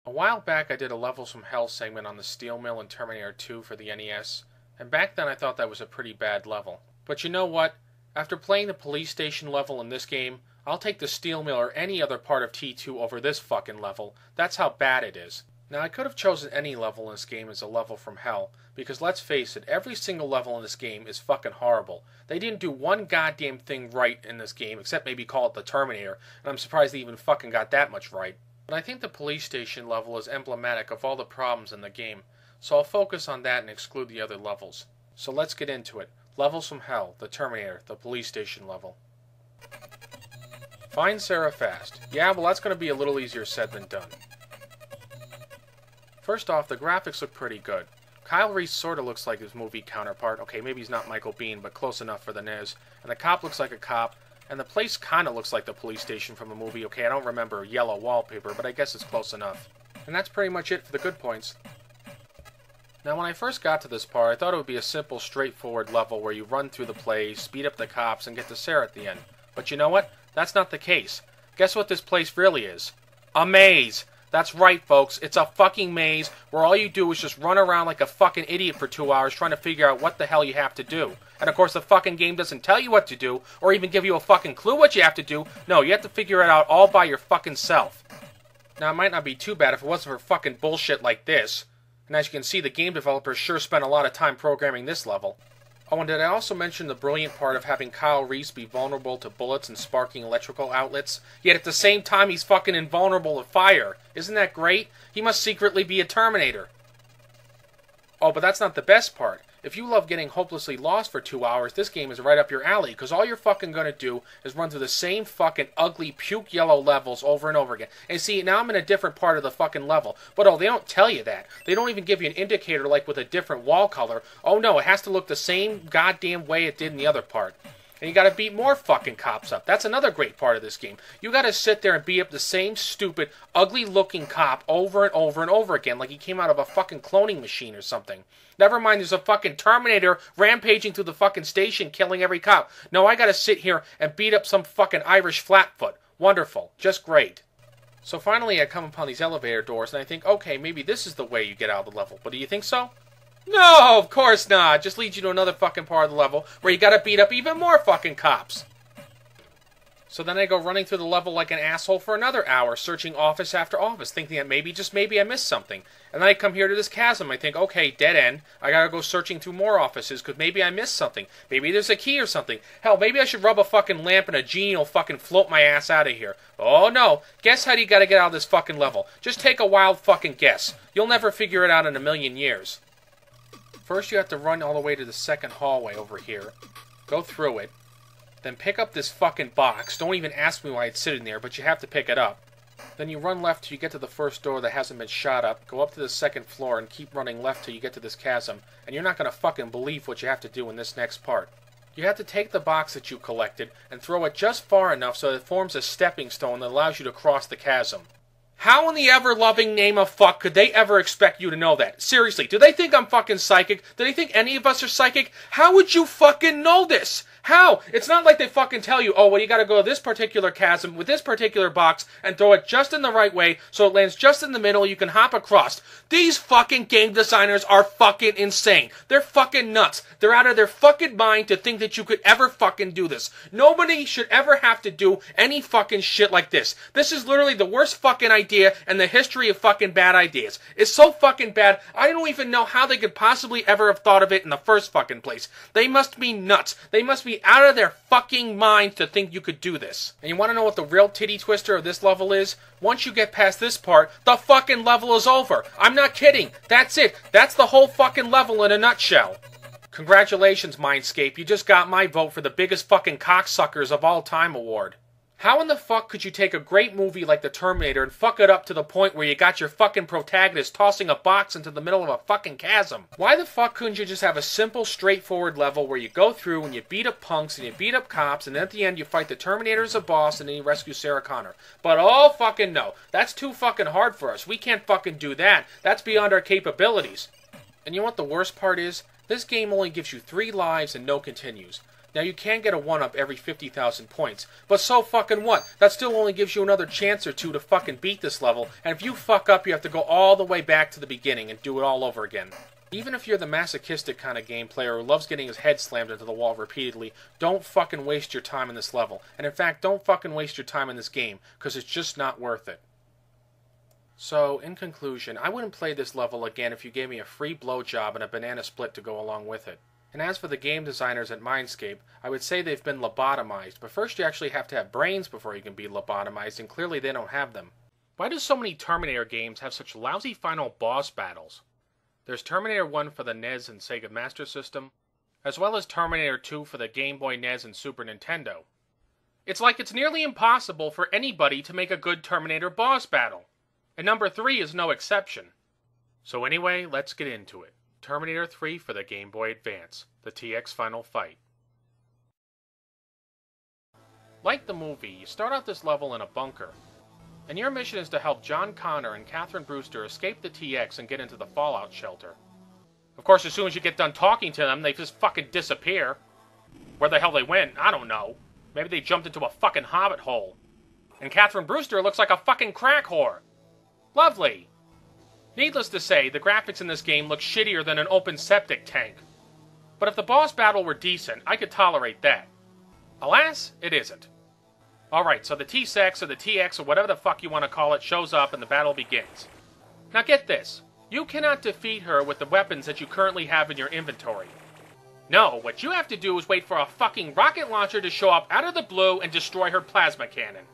A while back I did a Levels from Hell segment on the steel mill in Terminator 2 for the NES, and back then I thought that was a pretty bad level. But you know what? After playing the police station level in this game, I'll take the steel mill or any other part of T2 over this fucking level. That's how bad it is. Now I could have chosen any level in this game as a level from hell, because let's face it, every single level in this game is fucking horrible. They didn't do one goddamn thing right in this game, except maybe call it the Terminator, and I'm surprised they even fucking got that much right. But I think the police station level is emblematic of all the problems in the game, so I'll focus on that and exclude the other levels. So let's get into it. Levels from Hell, the Terminator, the police station level. Find Sarah fast. Yeah, well that's going to be a little easier said than done. First off, the graphics look pretty good. Kyle Reese sorta looks like his movie counterpart. Okay, maybe he's not Michael Biehn, but close enough for the NES. And the cop looks like a cop. And the place kinda looks like the police station from the movie. Okay, I don't remember yellow wallpaper, but I guess it's close enough. And that's pretty much it for the good points. Now, when I first got to this part, I thought it would be a simple, straightforward level where you run through the place, speed up the cops, and get to Sarah at the end. But you know what? That's not the case. Guess what this place really is? A maze! That's right, folks. It's a fucking maze where all you do is just run around like a fucking idiot for 2 hours trying to figure out what the hell you have to do. And of course, the fucking game doesn't tell you what to do or even give you a fucking clue what you have to do. No, you have to figure it out all by your fucking self. Now, it might not be too bad if it wasn't for fucking bullshit like this. And as you can see, the game developers sure spent a lot of time programming this level. Oh, and did I also mention the brilliant part of having Kyle Reese be vulnerable to bullets and sparking electrical outlets? Yet at the same time, he's fucking invulnerable to fire. Isn't that great? He must secretly be a Terminator. Oh, but that's not the best part. If you love getting hopelessly lost for 2 hours, this game is right up your alley, because all you're fucking gonna do is run through the same fucking ugly puke yellow levels over and over again. And see, now I'm in a different part of the fucking level. But oh, they don't tell you that. They don't even give you an indicator like with a different wall color. Oh no, it has to look the same goddamn way it did in the other part. And you gotta beat more fucking cops up. That's another great part of this game. You gotta sit there and beat up the same stupid, ugly-looking cop over and over and over again like he came out of a fucking cloning machine or something. Never mind, there's a fucking Terminator rampaging through the fucking station killing every cop. No, I gotta sit here and beat up some fucking Irish flatfoot. Wonderful. Just great. So finally I come upon these elevator doors and I think, okay, maybe this is the way you get out of the level. But do you think so? No, of course not. It just leads you to another fucking part of the level where you gotta beat up even more fucking cops. So then I go running through the level like an asshole for another hour, searching office after office, thinking that maybe, just maybe, I missed something. And then I come here to this chasm. I think, okay, dead end. I gotta go searching through more offices, because maybe I missed something. Maybe there's a key or something. Hell, maybe I should rub a fucking lamp and a genie will fucking float my ass out of here. Oh no. Guess how you gotta get out of this fucking level. Just take a wild fucking guess. You'll never figure it out in a million years. First you have to run all the way to the second hallway over here. Go through it. Then pick up this fucking box. Don't even ask me why it's sitting there, but you have to pick it up. Then you run left till you get to the first door that hasn't been shot up, go up to the second floor, and keep running left till you get to this chasm, and you're not gonna fucking believe what you have to do in this next part. You have to take the box that you collected, and throw it just far enough so that it forms a stepping stone that allows you to cross the chasm. How in the ever-loving name of fuck could they ever expect you to know that? Seriously, do they think I'm fucking psychic? Do they think any of us are psychic? How would you fucking know this? How? It's not like they fucking tell you, oh, well, you gotta go to this particular chasm with this particular box and throw it just in the right way so it lands just in the middle, you can hop across. These fucking game designers are fucking insane. They're fucking nuts. They're out of their fucking mind to think that you could ever fucking do this. Nobody should ever have to do any fucking shit like this. This is literally the worst fucking idea in the history of fucking bad ideas. It's so fucking bad, I don't even know how they could possibly ever have thought of it in the first fucking place. They must be nuts. They must be out of their fucking minds to think you could do this. And you want to know what the real titty twister of this level is? Once you get past this part, the fucking level is over. I'm not kidding. That's it. That's the whole fucking level in a nutshell. Congratulations, Mindscape. You just got my vote for the biggest fucking cocksuckers of all time award. How in the fuck could you take a great movie like The Terminator and fuck it up to the point where you got your fucking protagonist tossing a box into the middle of a fucking chasm? Why the fuck couldn't you just have a simple, straightforward level where you go through and you beat up punks and you beat up cops and then at the end you fight the Terminator as a boss and then you rescue Sarah Connor? But oh fucking no. That's too fucking hard for us. We can't fucking do that. That's beyond our capabilities. And you know what the worst part is? This game only gives you 3 lives and no continues. Now, you can get a 1-up every 50,000 points, but so fucking what? That still only gives you another chance or two to fucking beat this level, and if you fuck up, you have to go all the way back to the beginning and do it all over again. Even if you're the masochistic kind of game player who loves getting his head slammed into the wall repeatedly, don't fucking waste your time in this level. And in fact, don't fucking waste your time in this game, because it's just not worth it. So, in conclusion, I wouldn't play this level again if you gave me a free blowjob and a banana split to go along with it. And as for the game designers at Mindscape, I would say they've been lobotomized, but first you actually have to have brains before you can be lobotomized, and clearly they don't have them. Why do so many Terminator games have such lousy final boss battles? There's Terminator 1 for the NES and Sega Master System, as well as Terminator 2 for the Game Boy, NES, and Super Nintendo. It's like it's nearly impossible for anybody to make a good Terminator boss battle, and number 3 is no exception. So anyway, let's get into it. Terminator 3 for the Game Boy Advance, the TX Final Fight. Like the movie, you start out this level in a bunker, and your mission is to help John Connor and Catherine Brewster escape the TX and get into the fallout shelter. Of course, as soon as you get done talking to them, they just fucking disappear. Where the hell they went, I don't know. Maybe they jumped into a fucking hobbit hole. And Catherine Brewster looks like a fucking crack whore. Lovely. Needless to say, the graphics in this game look shittier than an open septic tank. But if the boss battle were decent, I could tolerate that. Alas, it isn't. Alright, so the T-Sex or the TX or whatever the fuck you want to call it shows up and the battle begins. Now get this. You cannot defeat her with the weapons that you currently have in your inventory. No, what you have to do is wait for a fucking rocket launcher to show up out of the blue and destroy her plasma cannon.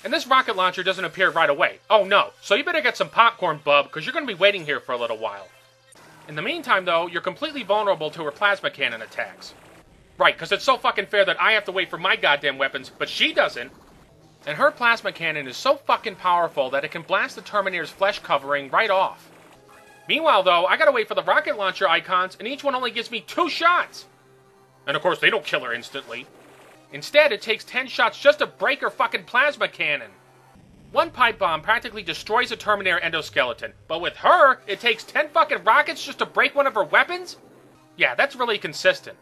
And this rocket launcher doesn't appear right away. Oh no, so you better get some popcorn, bub, because you're going to be waiting here for a little while. In the meantime, though, you're completely vulnerable to her plasma cannon attacks. Right, because it's so fucking fair that I have to wait for my goddamn weapons, but she doesn't. And her plasma cannon is so fucking powerful that it can blast the Terminator's flesh covering right off. Meanwhile, though, I gotta wait for the rocket launcher icons, and each one only gives me 2 shots. And of course, they don't kill her instantly. Instead, it takes 10 shots just to break her fucking plasma cannon. One pipe bomb practically destroys a Terminator endoskeleton, but with her, it takes 10 fucking rockets just to break one of her weapons? Yeah, that's really consistent.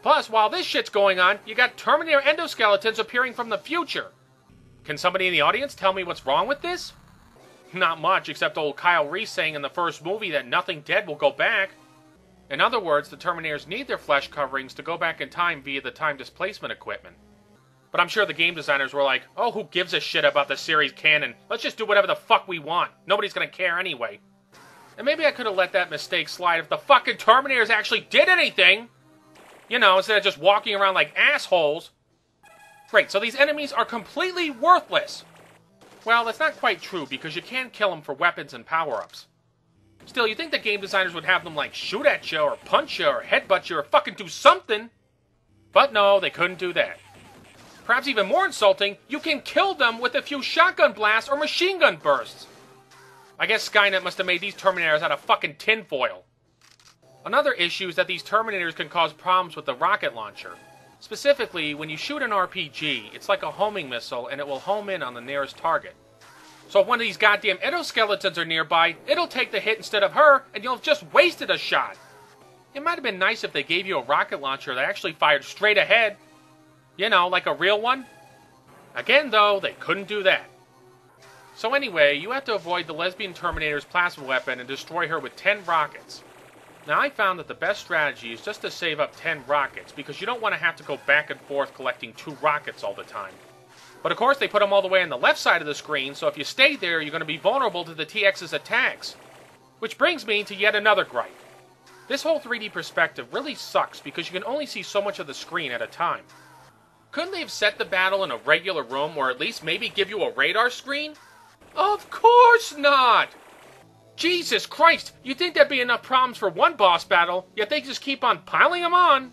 Plus, while this shit's going on, you got Terminator endoskeletons appearing from the future. Can somebody in the audience tell me what's wrong with this? Not much, except old Kyle Reese saying in the first movie that nothing dead will go back. In other words, the Terminators need their flesh coverings to go back in time via the time displacement equipment. But I'm sure the game designers were like, oh, who gives a shit about the series canon? Let's just do whatever the fuck we want. Nobody's gonna care anyway. And maybe I could have let that mistake slide if the fucking Terminators actually did anything! You know, instead of just walking around like assholes. Great, so these enemies are completely worthless. Well, that's not quite true, because you can kill them for weapons and power-ups. Still, you'd think the game designers would have them, like, shoot at you, or punch you, or headbutt you, or fucking do something. But no, they couldn't do that. Perhaps even more insulting, you can kill them with a few shotgun blasts or machine gun bursts. I guess Skynet must have made these Terminators out of fucking tinfoil. Another issue is that these Terminators can cause problems with the rocket launcher. Specifically, when you shoot an RPG, it's like a homing missile and it will home in on the nearest target. So if one of these goddamn endoskeletons are nearby, it'll take the hit instead of her, and you'll have just wasted a shot. It might have been nice if they gave you a rocket launcher that actually fired straight ahead. You know, like a real one. Again, though, they couldn't do that. So anyway, you have to avoid the lesbian Terminator's plasma weapon and destroy her with 10 rockets. Now, I found that the best strategy is just to save up 10 rockets, because you don't want to have to go back and forth collecting 2 rockets all the time. But of course, they put them all the way on the left side of the screen, so if you stay there, you're going to be vulnerable to the TX's attacks. Which brings me to yet another gripe. This whole 3D perspective really sucks, because you can only see so much of the screen at a time. Couldn't they have set the battle in a regular room, or at least maybe give you a radar screen? Of course not! Jesus Christ, you'd think there'd be enough problems for one boss battle, yet they just keep on piling them on.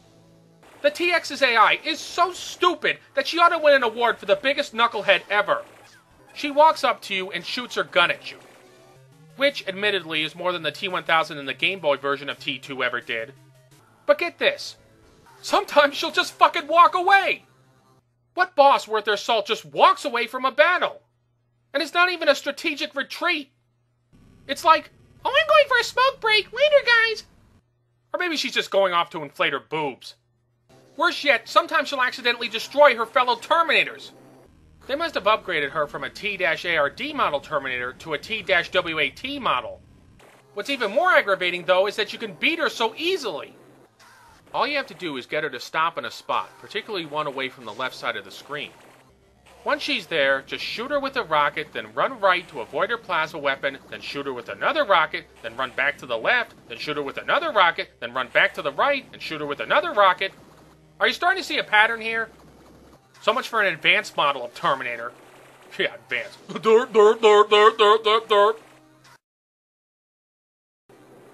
The TX's AI is so stupid that she ought to win an award for the biggest knucklehead ever. She walks up to you and shoots her gun at you. Which, admittedly, is more than the T-1000 in the Game Boy version of T2 ever did. But get this. Sometimes she'll just fucking walk away. What boss worth their salt just walks away from a battle? And it's not even a strategic retreat. It's like, oh, I'm going for a smoke break. Later, guys. Or maybe she's just going off to inflate her boobs. Worse yet, sometimes she'll accidentally destroy her fellow Terminators. They must have upgraded her from a T-ARD model Terminator to a T-WAT model. What's even more aggravating, though, is that you can beat her so easily. All you have to do is get her to stop in a spot, particularly one away from the left side of the screen. Once she's there, just shoot her with a rocket, then run right to avoid her plasma weapon, then shoot her with another rocket, then run back to the left, then shoot her with another rocket, then run back to the right, and shoot her with another rocket. Are you starting to see a pattern here? So much for an advanced model of Terminator. Yeah, advanced.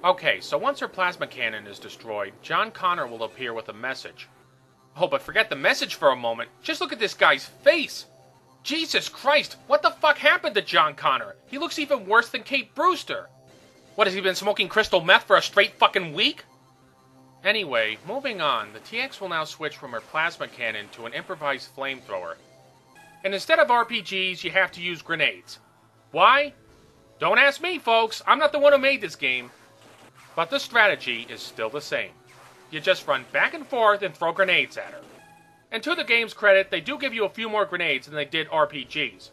Okay, so once her plasma cannon is destroyed, John Connor will appear with a message. Oh, but forget the message for a moment. Just look at this guy's face. Jesus Christ, what the fuck happened to John Connor? He looks even worse than Kate Brewster. What, has he been smoking crystal meth for a straight fucking week? Anyway, moving on, the TX will now switch from her plasma cannon to an improvised flamethrower. And instead of RPGs, you have to use grenades. Why? Don't ask me, folks. I'm not the one who made this game. But the strategy is still the same. You just run back and forth and throw grenades at her. And to the game's credit, they do give you a few more grenades than they did RPGs.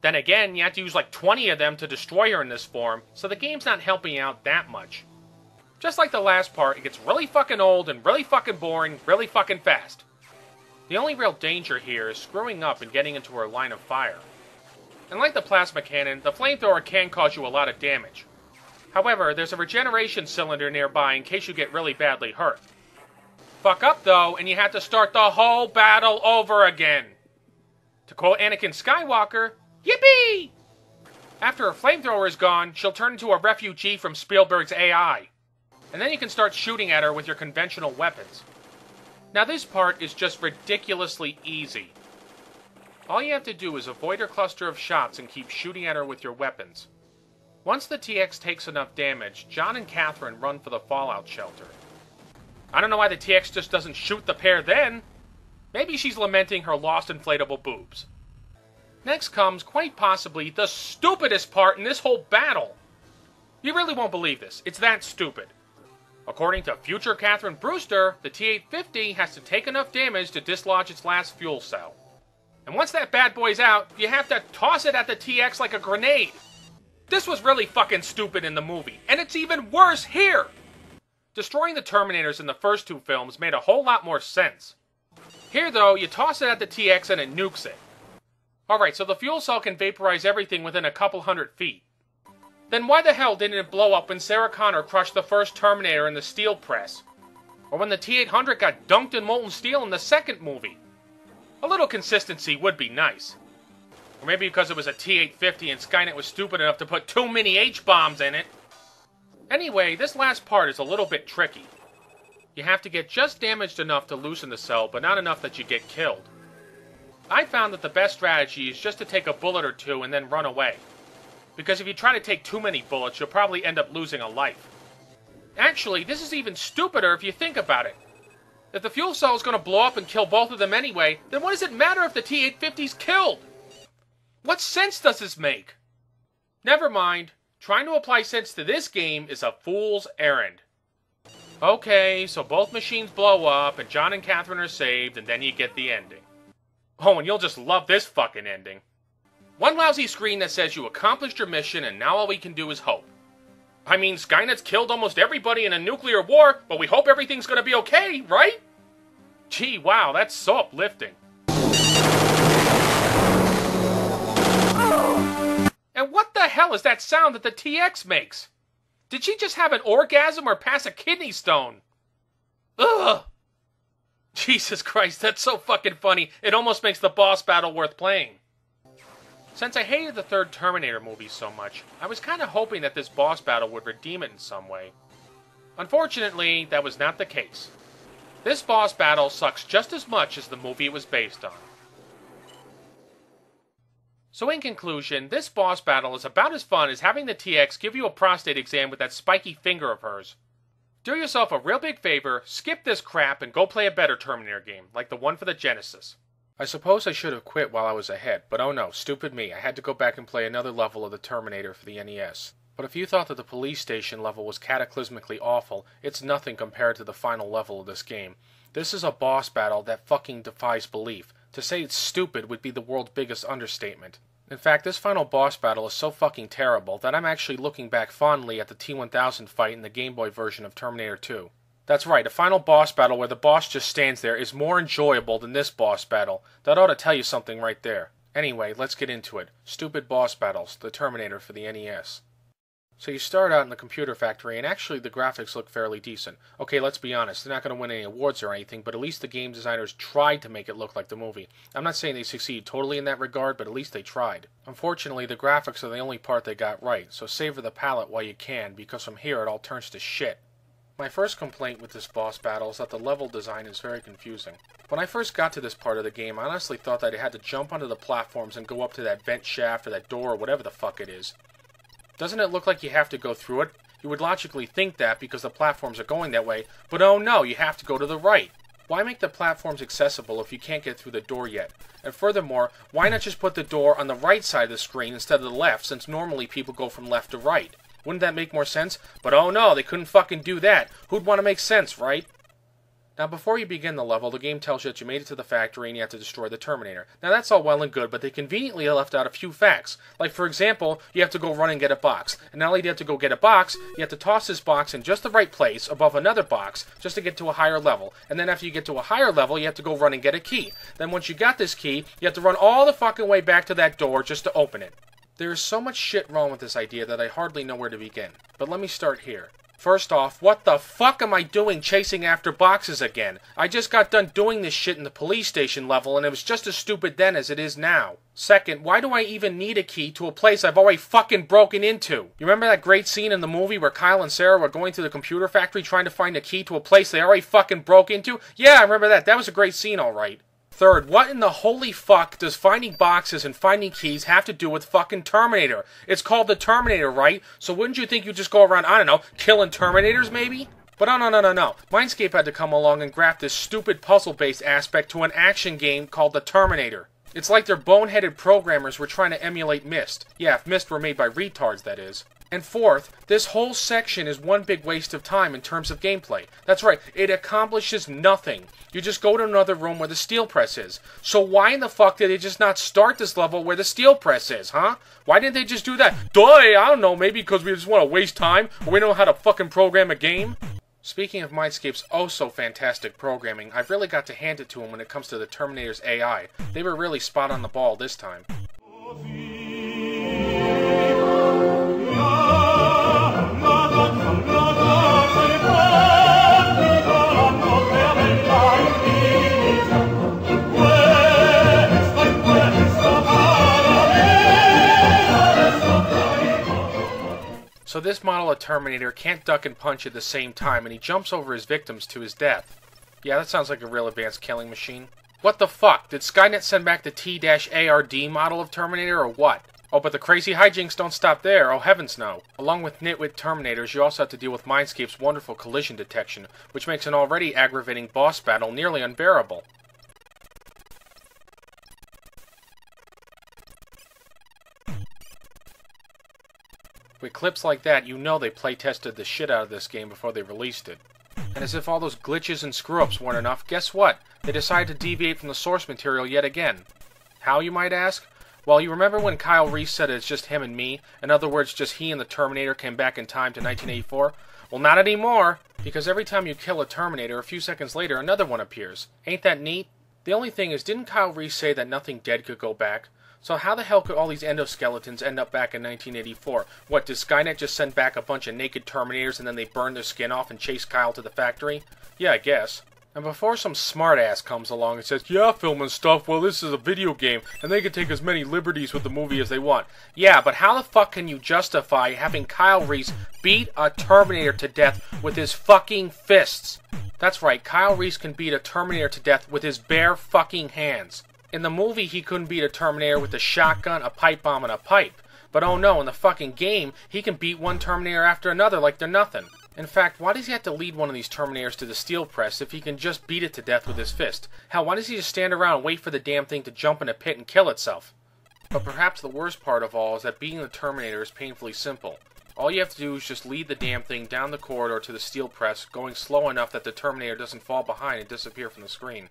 Then again, you have to use like 20 of them to destroy her in this form, so the game's not helping you out that much. Just like the last part, it gets really fucking old and really fucking boring really fucking fast. The only real danger here is screwing up and getting into her line of fire. And like the plasma cannon, the flamethrower can cause you a lot of damage. However, there's a regeneration cylinder nearby in case you get really badly hurt. Fuck up though, and you have to start the whole battle over again. To quote Anakin Skywalker, yippee! After her flamethrower is gone, she'll turn into a refugee from Spielberg's AI. And then you can start shooting at her with your conventional weapons. Now this part is just ridiculously easy. All you have to do is avoid her cluster of shots and keep shooting at her with your weapons. Once the TX takes enough damage, John and Catherine run for the fallout shelter. I don't know why the TX just doesn't shoot the pair then. Maybe she's lamenting her lost inflatable boobs. Next comes, quite possibly, the stupidest part in this whole battle. You really won't believe this. It's that stupid. According to future Catherine Brewster, the T-850 has to take enough damage to dislodge its last fuel cell. And once that bad boy's out, you have to toss it at the TX like a grenade. This was really fucking stupid in the movie, and it's even worse here! Destroying the Terminators in the first two films made a whole lot more sense. Here, though, you toss it at the TX and it nukes it. Alright, so the fuel cell can vaporize everything within a couple 100 feet. Then why the hell didn't it blow up when Sarah Connor crushed the first Terminator in the steel press? Or when the T-800 got dunked in molten steel in the second movie? A little consistency would be nice. Or maybe because it was a T-850 and Skynet was stupid enough to put too many H-bombs in it. Anyway, this last part is a little bit tricky. You have to get just damaged enough to loosen the cell, but not enough that you get killed. I found that the best strategy is just to take a bullet or two and then run away. Because if you try to take too many bullets, you'll probably end up losing a life. Actually, this is even stupider if you think about it. If the fuel cell is going to blow up and kill both of them anyway, then what does it matter if the T-850's killed? What sense does this make? Never mind. Trying to apply sense to this game is a fool's errand. Okay, so both machines blow up, and John and Catherine are saved, and then you get the ending. Oh, and you'll just love this fucking ending. One lousy screen that says you accomplished your mission, and now all we can do is hope. I mean, Skynet's killed almost everybody in a nuclear war, but we hope everything's gonna be okay, right? Gee, wow, that's so uplifting. And what the hell is that sound that the TX makes? Did she just have an orgasm or pass a kidney stone? Ugh! Jesus Christ, that's so fucking funny, it almost makes the boss battle worth playing. Since I hated the third Terminator movie so much, I was kinda hoping that this boss battle would redeem it in some way. Unfortunately, that was not the case. This boss battle sucks just as much as the movie it was based on. So in conclusion, this boss battle is about as fun as having the TX give you a prostate exam with that spiky finger of hers. Do yourself a real big favor, skip this crap, and go play a better Terminator game, like the one for the Genesis. I suppose I should have quit while I was ahead, but oh no, stupid me, I had to go back and play another level of the Terminator for the NES. But if you thought that the police station level was cataclysmically awful, it's nothing compared to the final level of this game. This is a boss battle that fucking defies belief. To say it's stupid would be the world's biggest understatement. In fact, this final boss battle is so fucking terrible that I'm actually looking back fondly at the T-1000 fight in the Game Boy version of Terminator 2. That's right, a final boss battle where the boss just stands there is more enjoyable than this boss battle. That ought to tell you something right there. Anyway, let's get into it. Stupid boss battles, the Terminator for the NES. So you start out in the computer factory, and actually the graphics look fairly decent. Okay, let's be honest, they're not going to win any awards or anything, but at least the game designers tried to make it look like the movie. I'm not saying they succeeded totally in that regard, but at least they tried. Unfortunately, the graphics are the only part they got right, so savor the palette while you can, because from here it all turns to shit. My first complaint with this boss battle is that the level design is very confusing. When I first got to this part of the game, I honestly thought that I had to jump onto the platforms and go up to that vent shaft or that door or whatever the fuck it is. Doesn't it look like you have to go through it? You would logically think that because the platforms are going that way, but oh no, you have to go to the right. Why make the platforms accessible if you can't get through the door yet? And furthermore, why not just put the door on the right side of the screen instead of the left, since normally people go from left to right? Wouldn't that make more sense? But oh no, they couldn't fucking do that. Who'd want to make sense, right? Now, before you begin the level, the game tells you that you made it to the factory and you have to destroy the Terminator. Now, that's all well and good, but they conveniently left out a few facts. Like, for example, you have to go run and get a box. And not only do you have to go get a box, you have to toss this box in just the right place above another box just to get to a higher level. And then after you get to a higher level, you have to go run and get a key. Then once you got this key, you have to run all the fucking way back to that door just to open it. There is so much shit wrong with this idea that I hardly know where to begin. But let me start here. First off, what the fuck am I doing chasing after boxes again? I just got done doing this shit in the police station level, and it was just as stupid then as it is now. Second, why do I even need a key to a place I've already fucking broken into? You remember that great scene in the movie where Kyle and Sarah were going to the computer factory trying to find a key to a place they already fucking broke into? Yeah, I remember that. That was a great scene, alright. Third, what in the holy fuck does finding boxes and finding keys have to do with fucking Terminator? It's called the Terminator, right? So wouldn't you think you'd just go around, I don't know, killing Terminators maybe? But no. Mindscape had to come along and graft this stupid puzzle-based aspect to an action game called the Terminator. It's like their boneheaded programmers were trying to emulate Myst. Yeah, if Myst were made by retards, that is. And fourth, this whole section is one big waste of time in terms of gameplay. That's right, it accomplishes nothing. You just go to another room where the steel press is. So why in the fuck did they just not start this level where the steel press is, huh? Why didn't they just do that? Duh, I don't know, maybe because we just want to waste time, or we don't know how to fucking program a game? Speaking of Mindscape's oh-so-fantastic programming, I've really got to hand it to them when it comes to the Terminator's AI. They were really spot on the ball this time. So this model of Terminator can't duck and punch at the same time, and he jumps over his victims to his death. Yeah, that sounds like a real advanced killing machine. What the fuck? Did Skynet send back the T-ARD model of Terminator, or what? Oh, but the crazy hijinks don't stop there, oh heavens no. Along with nitwit Terminators, you also have to deal with Mindscape's wonderful collision detection, which makes an already aggravating boss battle nearly unbearable. With clips like that, you know they play-tested the shit out of this game before they released it. And as if all those glitches and screw-ups weren't enough, guess what? They decided to deviate from the source material yet again. How, you might ask? Well, you remember when Kyle Reese said it's just him and me? In other words, just he and the Terminator came back in time to 1984? Well, not anymore! Because every time you kill a Terminator, a few seconds later, another one appears. Ain't that neat? The only thing is, didn't Kyle Reese say that nothing dead could go back? So how the hell could all these endoskeletons end up back in 1984? What, did Skynet just send back a bunch of naked Terminators and then they burn their skin off and chase Kyle to the factory? Yeah, I guess. And before some smartass comes along and says, yeah, Filmnstuff, well this is a video game, and they can take as many liberties with the movie as they want. Yeah, but how the fuck can you justify having Kyle Reese beat a Terminator to death with his fucking fists? That's right, Kyle Reese can beat a Terminator to death with his bare fucking hands. In the movie, he couldn't beat a Terminator with a shotgun, a pipe bomb, and a pipe. But oh no, in the fucking game, he can beat one Terminator after another like they're nothing. In fact, why does he have to lead one of these Terminators to the steel press if he can just beat it to death with his fist? Hell, why does he just stand around and wait for the damn thing to jump in a pit and kill itself? But perhaps the worst part of all is that beating the Terminator is painfully simple. All you have to do is just lead the damn thing down the corridor to the steel press, going slow enough that the Terminator doesn't fall behind and disappear from the screen.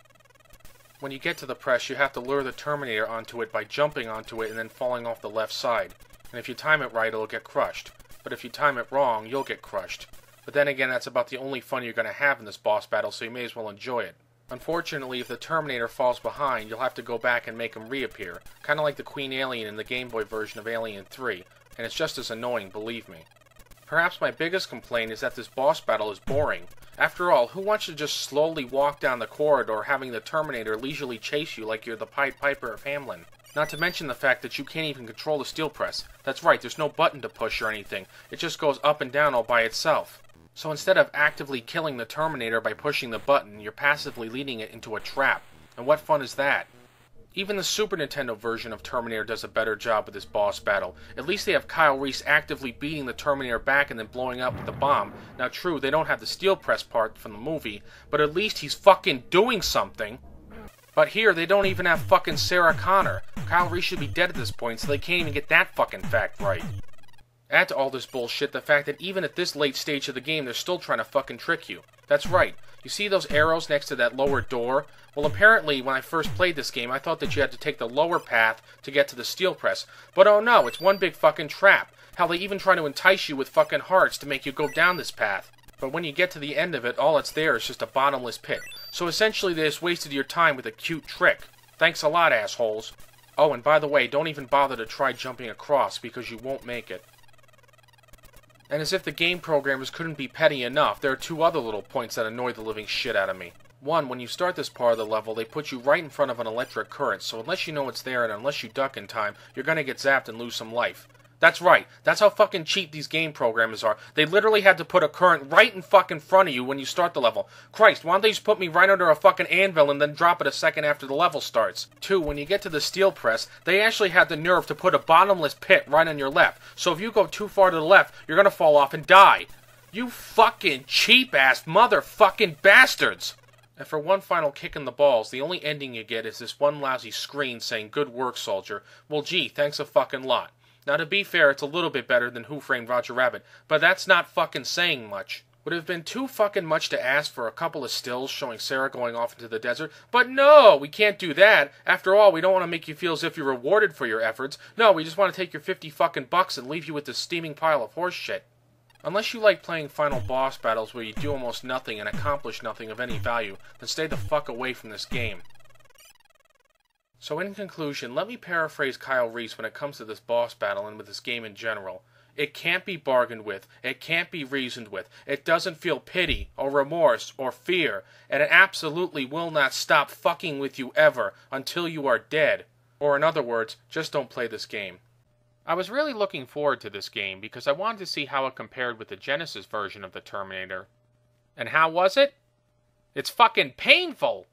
When you get to the press, you have to lure the Terminator onto it by jumping onto it and then falling off the left side. And if you time it right, it'll get crushed. But if you time it wrong, you'll get crushed. But then again, that's about the only fun you're going to have in this boss battle, so you may as well enjoy it. Unfortunately, if the Terminator falls behind, you'll have to go back and make him reappear, kind of like the Queen Alien in the Game Boy version of Alien 3, and it's just as annoying, believe me. Perhaps my biggest complaint is that this boss battle is boring. After all, who wants to just slowly walk down the corridor having the Terminator leisurely chase you like you're the Pied Piper of Hamelin? Not to mention the fact that you can't even control the steel press. That's right, there's no button to push or anything. It just goes up and down all by itself. So instead of actively killing the Terminator by pushing the button, you're passively leading it into a trap. And what fun is that? Even the Super Nintendo version of Terminator does a better job with this boss battle. At least they have Kyle Reese actively beating the Terminator back and then blowing up with the bomb. Now true, they don't have the steel press part from the movie, but at least he's fucking doing something. But here, they don't even have fucking Sarah Connor. Kyle Reese should be dead at this point, so they can't even get that fucking fact right. Add to all this bullshit the fact that even at this late stage of the game, they're still trying to fucking trick you. That's right. You see those arrows next to that lower door? Well, apparently, when I first played this game, I thought that you had to take the lower path to get to the steel press. But oh no, it's one big fucking trap. Hell, they even try to entice you with fucking hearts to make you go down this path. But when you get to the end of it, all that's there is just a bottomless pit. So essentially, they just wasted your time with a cute trick. Thanks a lot, assholes. Oh, and by the way, don't even bother to try jumping across, because you won't make it. And as if the game programmers couldn't be petty enough, there are two other little points that annoy the living shit out of me. One, when you start this part of the level, they put you right in front of an electric current, so unless you know it's there and unless you duck in time, you're gonna get zapped and lose some life. That's right, that's how fucking cheap these game programmers are. They literally had to put a current right in fucking front of you when you start the level. Christ, why don't they just put me right under a fucking anvil and then drop it a second after the level starts? Two, when you get to the steel press, they actually had the nerve to put a bottomless pit right on your left. So if you go too far to the left, you're gonna fall off and die. You fucking cheap-ass motherfucking bastards! And for one final kick in the balls, the only ending you get is this one lousy screen saying, "Good work, soldier." Well, gee, thanks a fucking lot. Now, to be fair, it's a little bit better than Who Framed Roger Rabbit, but that's not fucking saying much. Would have been too fucking much to ask for a couple of stills showing Sarah going off into the desert, but no, we can't do that. After all, we don't want to make you feel as if you're rewarded for your efforts. No, we just want to take your 50 fucking bucks and leave you with this steaming pile of horse shit. Unless you like playing final boss battles where you do almost nothing and accomplish nothing of any value, then stay the fuck away from this game. So in conclusion, let me paraphrase Kyle Reese when it comes to this boss battle and with this game in general. It can't be bargained with, it can't be reasoned with, it doesn't feel pity, or remorse, or fear, and it absolutely will not stop fucking with you ever until you are dead. Or in other words, just don't play this game. I was really looking forward to this game because I wanted to see how it compared with the Genesis version of the Terminator. And how was it? It's fucking painful!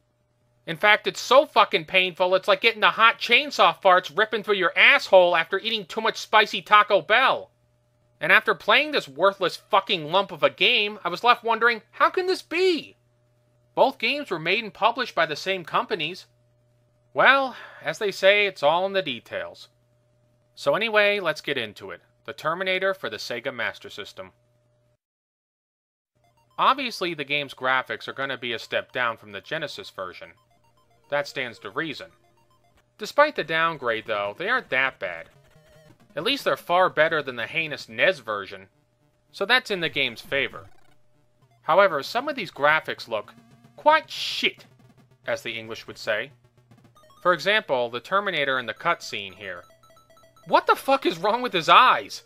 In fact, it's so fucking painful, it's like getting the hot chainsaw farts ripping through your asshole after eating too much spicy Taco Bell. And after playing this worthless fucking lump of a game, I was left wondering, how can this be? Both games were made and published by the same companies. Well, as they say, it's all in the details. So anyway, let's get into it. The Terminator for the Sega Master System. Obviously, the game's graphics are going to be a step down from the Genesis version. That stands to reason. Despite the downgrade, though, they aren't that bad. At least they're far better than the heinous NES version, so that's in the game's favor. However, some of these graphics look quite shit, as the English would say. For example, the Terminator in the cutscene here. What the fuck is wrong with his eyes?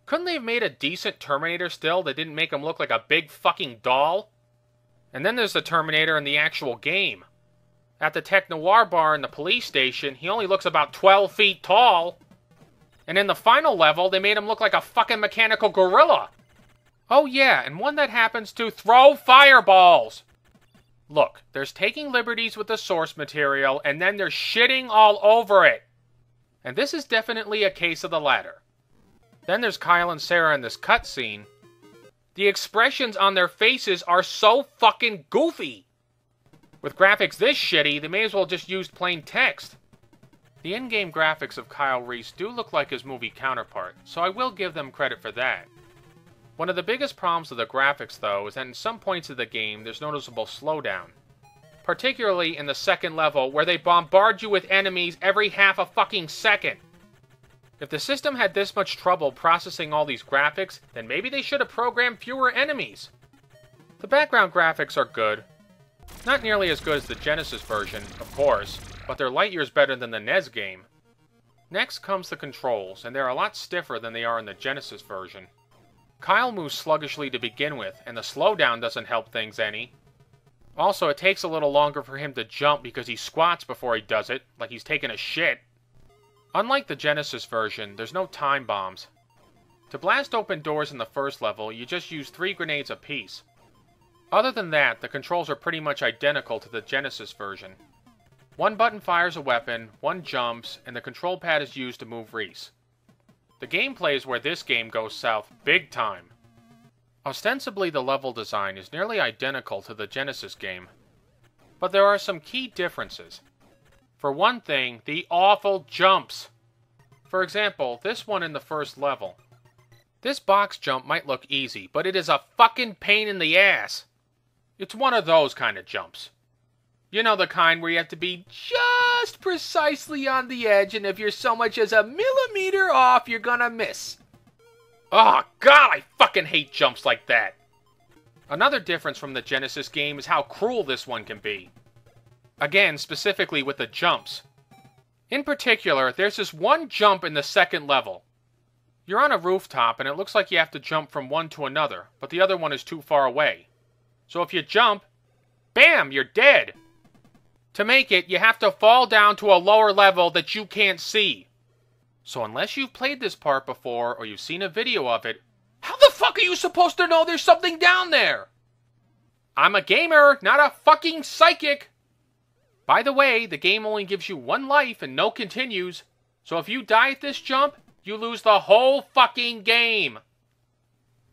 Couldn't they have made a decent Terminator still that didn't make him look like a big fucking doll? And then there's the Terminator in the actual game. At the Tech Noir bar in the police station, he only looks about 12 feet tall. And in the final level, they made him look like a fucking mechanical gorilla. Oh yeah, and one that happens to throw fireballs. Look, there's taking liberties with the source material, and then there's shitting all over it. And this is definitely a case of the latter. Then there's Kyle and Sarah in this cutscene. The expressions on their faces are so fucking goofy. With graphics this shitty, they may as well just use plain text. The in-game graphics of Kyle Reese do look like his movie counterpart, so I will give them credit for that. One of the biggest problems with the graphics, though, is that in some points of the game there's noticeable slowdown. Particularly in the second level, where they bombard you with enemies every half a fucking second. If the system had this much trouble processing all these graphics, then maybe they should have programmed fewer enemies. The background graphics are good. Not nearly as good as the Genesis version, of course, but they're light years better than the NES game. Next comes the controls, and they're a lot stiffer than they are in the Genesis version. Kyle moves sluggishly to begin with, and the slowdown doesn't help things any. Also, it takes a little longer for him to jump because he squats before he does it, like he's taking a shit. Unlike the Genesis version, there's no time bombs. To blast open doors in the first level, you just use 3 grenades apiece. Other than that, the controls are pretty much identical to the Genesis version. One button fires a weapon, one jumps, and the control pad is used to move Reese. The gameplay is where this game goes south big time. Ostensibly, the level design is nearly identical to the Genesis game. But there are some key differences. For one thing, the awful jumps. For example, this one in the first level. This box jump might look easy, but it is a fucking pain in the ass. It's one of those kind of jumps. You know, the kind where you have to be just precisely on the edge, and if you're so much as a millimeter off, you're gonna miss. Oh, God, I fucking hate jumps like that. Another difference from the Genesis game is how cruel this one can be. Again, specifically with the jumps. In particular, there's this one jump in the second level. You're on a rooftop, and it looks like you have to jump from one to another, but the other one is too far away. So if you jump, bam, you're dead. To make it, you have to fall down to a lower level that you can't see. So unless you've played this part before, or you've seen a video of it, how the fuck are you supposed to know there's something down there? I'm a gamer, not a fucking psychic. By the way, the game only gives you 1 life and no continues, so if you die at this jump, you lose the whole fucking game.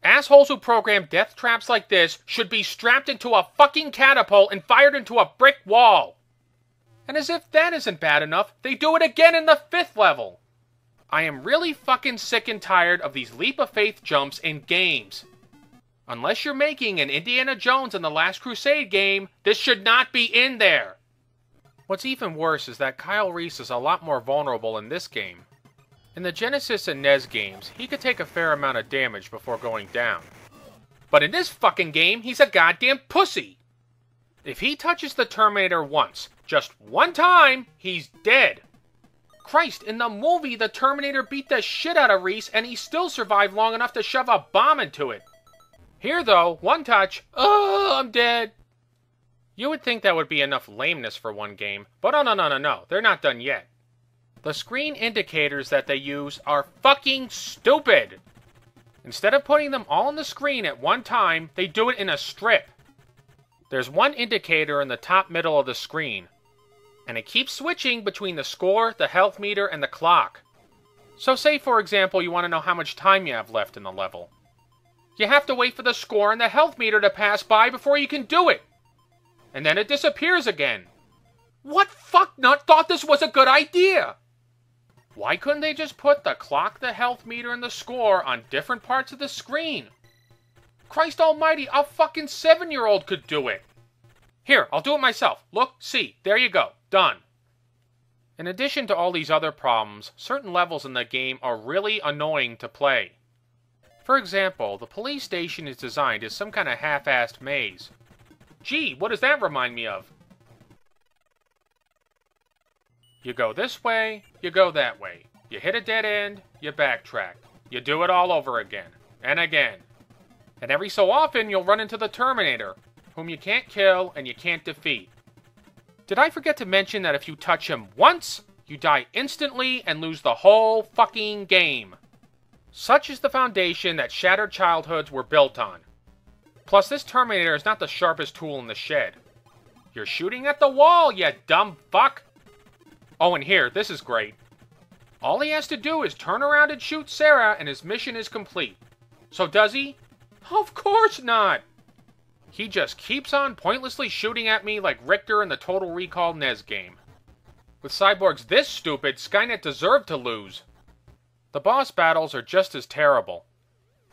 Assholes who program death traps like this should be strapped into a fucking catapult and fired into a brick wall. And as if that isn't bad enough, they do it again in the 5th level. I am really fucking sick and tired of these leap of faith jumps in games. Unless you're making an Indiana Jones and the Last Crusade game, this should not be in there. What's even worse is that Kyle Reese is a lot more vulnerable in this game. In the Genesis and NES games, he could take a fair amount of damage before going down. But in this fucking game, he's a goddamn pussy. If he touches the Terminator once, just one time, he's dead. Christ, in the movie, the Terminator beat the shit out of Reese and he still survived long enough to shove a bomb into it. Here, though, one touch, oh, I'm dead. You would think that would be enough lameness for one game, but oh no, they're not done yet. The screen indicators that they use are fucking stupid. Instead of putting them all on the screen at one time, they do it in a strip. There's one indicator in the top middle of the screen, and it keeps switching between the score, the health meter, and the clock. So say, for example, you want to know how much time you have left in the level. You have to wait for the score and the health meter to pass by before you can do it. And then it disappears again. What fucknut thought this was a good idea? Why couldn't they just put the clock, the health meter, and the score on different parts of the screen? Christ almighty, a fucking 7-year-old could do it. Here, I'll do it myself. Look, see, there you go. Done. In addition to all these other problems, certain levels in the game are really annoying to play. For example, the police station is designed as some kind of half-assed maze. Gee, what does that remind me of? You go this way, you go that way. You hit a dead end, you backtrack. You do it all over again, and again. And every so often, you'll run into the Terminator, whom you can't kill and you can't defeat. Did I forget to mention that if you touch him once, you die instantly and lose the whole fucking game? Such is the foundation that shattered childhoods were built on. Plus, this Terminator is not the sharpest tool in the shed. You're shooting at the wall, you dumb fuck! Oh, and here, this is great. All he has to do is turn around and shoot Sarah, and his mission is complete. So does he? Of course not! He just keeps on pointlessly shooting at me like Richter in the Total Recall NES game. With cyborgs this stupid, Skynet deserved to lose. The boss battles are just as terrible.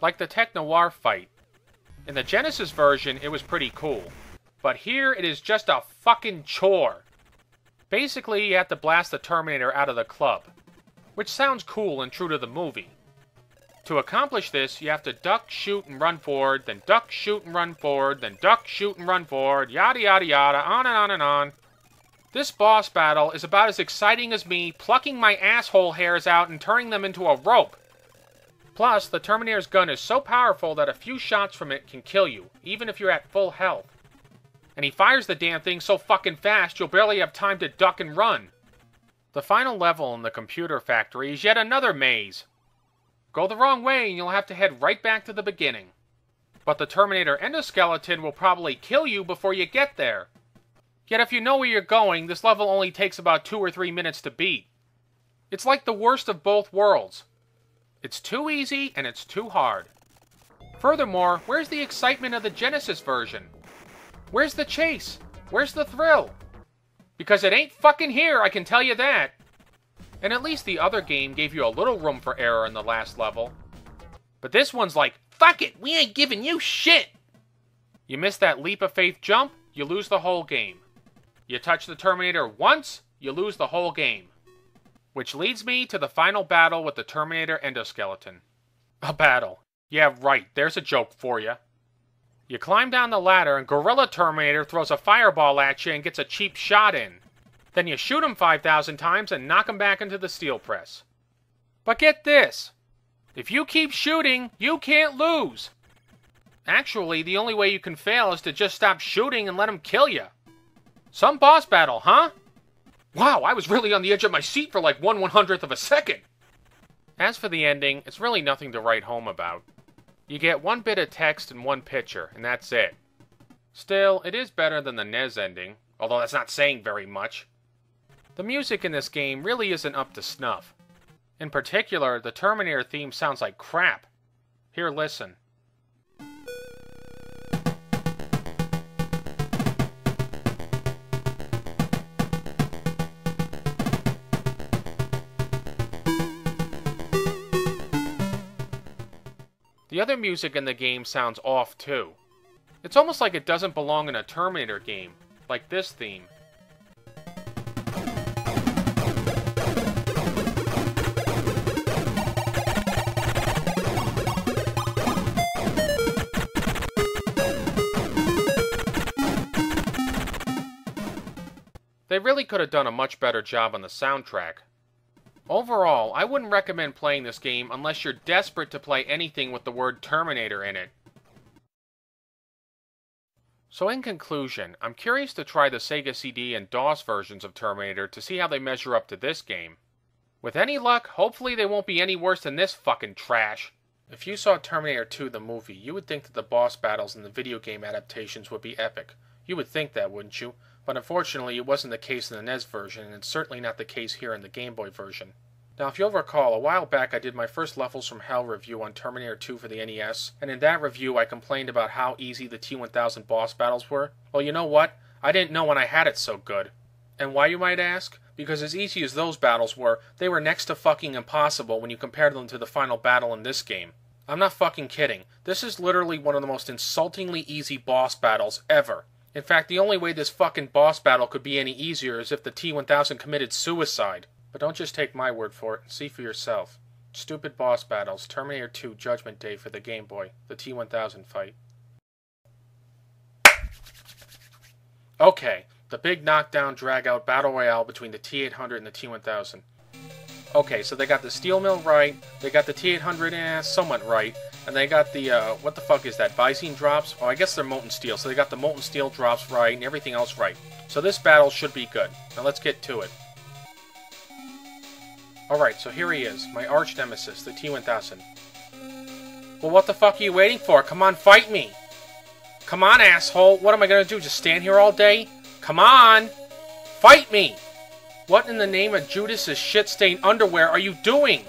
Like the Tech-Noir fight. In the Genesis version, it was pretty cool. But here, it is just a fucking chore. Basically, you have to blast the Terminator out of the club. Which sounds cool and true to the movie. To accomplish this, you have to duck, shoot, and run forward, then duck, shoot, and run forward, then duck, shoot, and run forward, yada yada yada, on and on and on. This boss battle is about as exciting as me plucking my asshole hairs out and turning them into a rope. Plus, the Terminator's gun is so powerful that a few shots from it can kill you, even if you're at full health. And he fires the damn thing so fucking fast you'll barely have time to duck and run. The final level in the computer factory is yet another maze. Go the wrong way and you'll have to head right back to the beginning. But the Terminator endoskeleton will probably kill you before you get there. Yet if you know where you're going, this level only takes about 2 or 3 minutes to beat. It's like the worst of both worlds. It's too easy and it's too hard. Furthermore, where's the excitement of the Genesis version? Where's the chase? Where's the thrill? Because it ain't fucking here, I can tell you that. And at least the other game gave you a little room for error in the last level. But this one's like, fuck it, we ain't giving you shit! You miss that leap of faith jump, you lose the whole game. You touch the Terminator once, you lose the whole game. Which leads me to the final battle with the Terminator endoskeleton. A battle. Yeah, right, there's a joke for you. You climb down the ladder and Gorilla Terminator throws a fireball at you and gets a cheap shot in. Then you shoot him 5,000 times and knock him back into the steel press. But get this. If you keep shooting, you can't lose. Actually, the only way you can fail is to just stop shooting and let him kill you. Some boss battle, huh? Wow, I was really on the edge of my seat for like 1/100th of a second. As for the ending, it's really nothing to write home about. You get one bit of text and one picture, and that's it. Still, it is better than the NES ending, although that's not saying very much. The music in this game really isn't up to snuff. In particular, the Terminator theme sounds like crap. Here, listen. The other music in the game sounds off too. It's almost like it doesn't belong in a Terminator game, like this theme. They really could have done a much better job on the soundtrack. Overall, I wouldn't recommend playing this game unless you're desperate to play anything with the word Terminator in it. So in conclusion, I'm curious to try the Sega CD and DOS versions of Terminator to see how they measure up to this game. With any luck, hopefully they won't be any worse than this fucking trash. If you saw Terminator 2 the movie, you would think that the boss battles in the video game adaptations would be epic. You would think that, wouldn't you? But unfortunately, it wasn't the case in the NES version, and it's certainly not the case here in the Game Boy version. Now, if you'll recall, a while back I did my first Levels from Hell review on Terminator 2 for the NES, and in that review I complained about how easy the T-1000 boss battles were. Well, you know what? I didn't know when I had it so good. And why, you might ask? Because as easy as those battles were, they were next to fucking impossible when you compared them to the final battle in this game. I'm not fucking kidding. This is literally one of the most insultingly easy boss battles ever. In fact, the only way this fucking boss battle could be any easier is if the T-1000 committed suicide. But don't just take my word for it, see for yourself. Stupid boss battles, Terminator 2 Judgment Day for the Game Boy, the T-1000 fight. Okay, the big knockdown drag-out battle royale between the T-800 and the T-1000. Okay, so they got the steel mill right, they got the T-800 somewhat right, and they got the, what the fuck is that, Visine drops? Oh, I guess they're molten steel, so they got the molten steel drops right, and everything else right. So this battle should be good. Now let's get to it. Alright, so here he is, my arch nemesis, the T-1000. Well, what the fuck are you waiting for? Come on, fight me! Come on, asshole! What am I gonna do, just stand here all day? Come on! Fight me! What in the name of Judas's shit-stained underwear are you doing?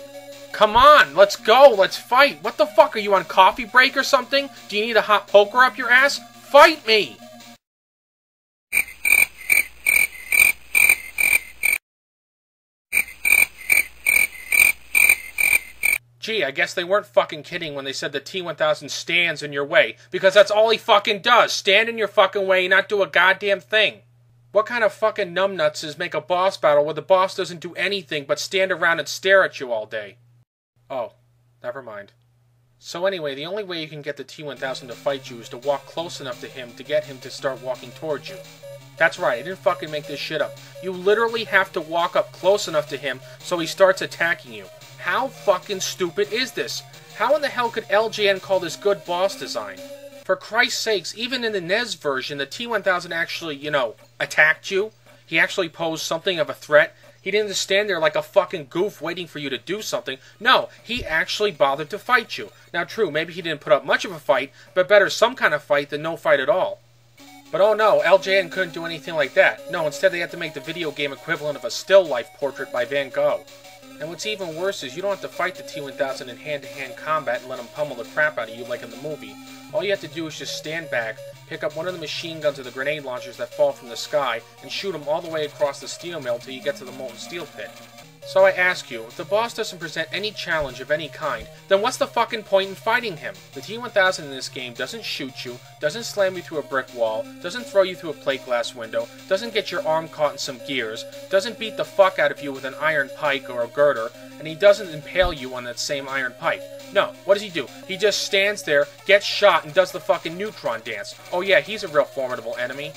Come on, let's go, let's fight! What the fuck, are you on coffee break or something? Do you need a hot poker up your ass? Fight me! Gee, I guess they weren't fucking kidding when they said the T-1000 stands in your way, because that's all he fucking does, stand in your fucking way and not do a goddamn thing. What kind of fucking numbnutses make a boss battle where the boss doesn't do anything but stand around and stare at you all day? Oh, never mind. So anyway, the only way you can get the T-1000 to fight you is to walk close enough to him to get him to start walking towards you. That's right, I didn't fucking make this shit up. You literally have to walk up close enough to him so he starts attacking you. How fucking stupid is this? How in the hell could LJN call this good boss design? For Christ's sakes, even in the NES version, the T-1000 actually, attacked you. He actually posed something of a threat. He didn't just stand there like a fucking goof waiting for you to do something. No, he actually bothered to fight you. Now true, maybe he didn't put up much of a fight, but better some kind of fight than no fight at all. But oh no, LJN couldn't do anything like that. No, instead they had to make the video game equivalent of a still life portrait by Van Gogh. And what's even worse is you don't have to fight the T-1000 in hand-to-hand combat and let him pummel the crap out of you like in the movie. All you have to do is just stand back, pick up one of the machine guns or the grenade launchers that fall from the sky, and shoot them all the way across the steel mill till you get to the molten steel pit. So I ask you, if the boss doesn't present any challenge of any kind, then what's the fucking point in fighting him? The T-1000 in this game doesn't shoot you, doesn't slam you through a brick wall, doesn't throw you through a plate glass window, doesn't get your arm caught in some gears, doesn't beat the fuck out of you with an iron pike or a girder, and he doesn't impale you on that same iron pike. No, what does he do? He just stands there, gets shot, and does the fucking neutron dance. Oh yeah, he's a real formidable enemy.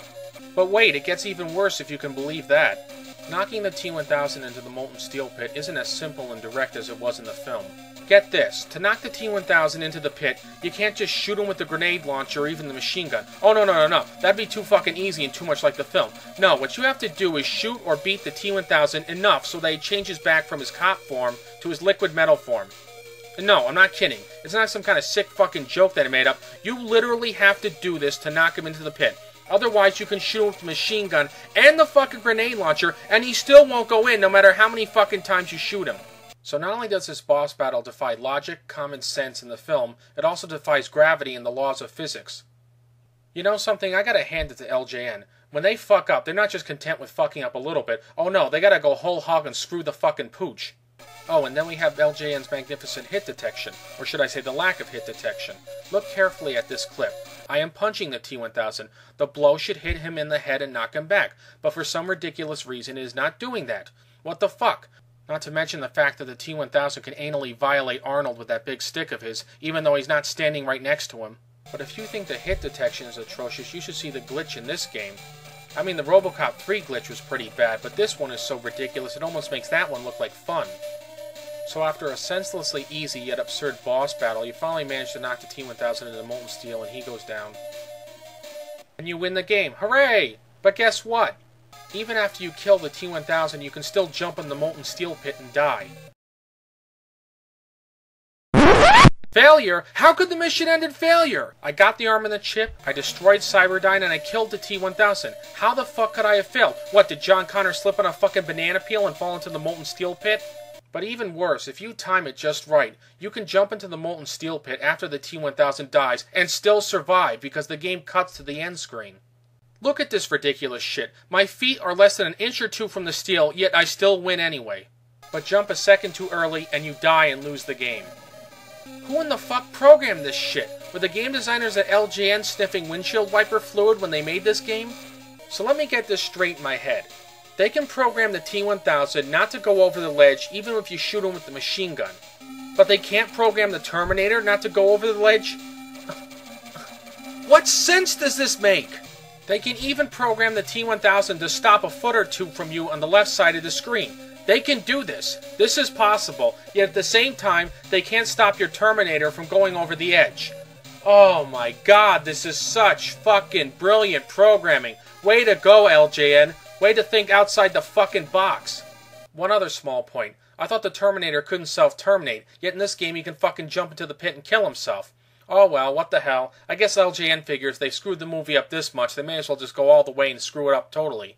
But wait, it gets even worse if you can believe that. Knocking the T-1000 into the molten steel pit isn't as simple and direct as it was in the film. Get this, to knock the T-1000 into the pit, you can't just shoot him with the grenade launcher or even the machine gun. Oh no, that'd be too fucking easy and too much like the film. No, what you have to do is shoot or beat the T-1000 enough so that he changes back from his cop form to his liquid metal form. And no, I'm not kidding. It's not some kind of sick fucking joke that I made up. You literally have to do this to knock him into the pit. Otherwise, you can shoot him with the machine gun and the fucking grenade launcher, and he still won't go in no matter how many fucking times you shoot him. So not only does this boss battle defy logic, common sense in the film, it also defies gravity and the laws of physics. You know something? I gotta hand it to LJN. When they fuck up, they're not just content with fucking up a little bit. Oh no, they gotta go whole hog and screw the fucking pooch. Oh, and then we have LJN's magnificent hit detection, or should I say the lack of hit detection. Look carefully at this clip. I am punching the T-1000. The blow should hit him in the head and knock him back, but for some ridiculous reason it is not doing that. What the fuck? Not to mention the fact that the T-1000 can anally violate Arnold with that big stick of his, even though he's not standing right next to him. But if you think the hit detection is atrocious, you should see the glitch in this game. I mean, the RoboCop 3 glitch was pretty bad, but this one is so ridiculous it almost makes that one look like fun. So after a senselessly easy yet absurd boss battle, you finally manage to knock the T-1000 into the molten steel and he goes down. And you win the game. Hooray! But guess what? Even after you kill the T-1000, you can still jump in the molten steel pit and die. Failure? How could the mission end in failure? I got the arm and the chip, I destroyed Cyberdyne, and I killed the T-1000. How the fuck could I have failed? What, did John Connor slip on a fucking banana peel and fall into the molten steel pit? But even worse, if you time it just right, you can jump into the molten steel pit after the T-1000 dies and still survive because the game cuts to the end screen. Look at this ridiculous shit. My feet are less than an inch or two from the steel, yet I still win anyway. But jump a second too early and you die and lose the game. Who in the fuck programmed this shit? Were the game designers at LJN sniffing windshield wiper fluid when they made this game? So let me get this straight in my head. They can program the T-1000 not to go over the ledge even if you shoot him with the machine gun. But they can't program the Terminator not to go over the ledge? What sense does this make? They can even program the T-1000 to stop a foot or two from you on the left side of the screen. They can do this. This is possible, yet at the same time, they can't stop your Terminator from going over the edge. Oh my god, this is such fucking brilliant programming. Way to go, LJN. Way to think outside the fucking box. One other small point. I thought the Terminator couldn't self-terminate, yet in this game he can fucking jump into the pit and kill himself. Oh well, what the hell. I guess LJN figures they screwed the movie up this much, they may as well just go all the way and screw it up totally.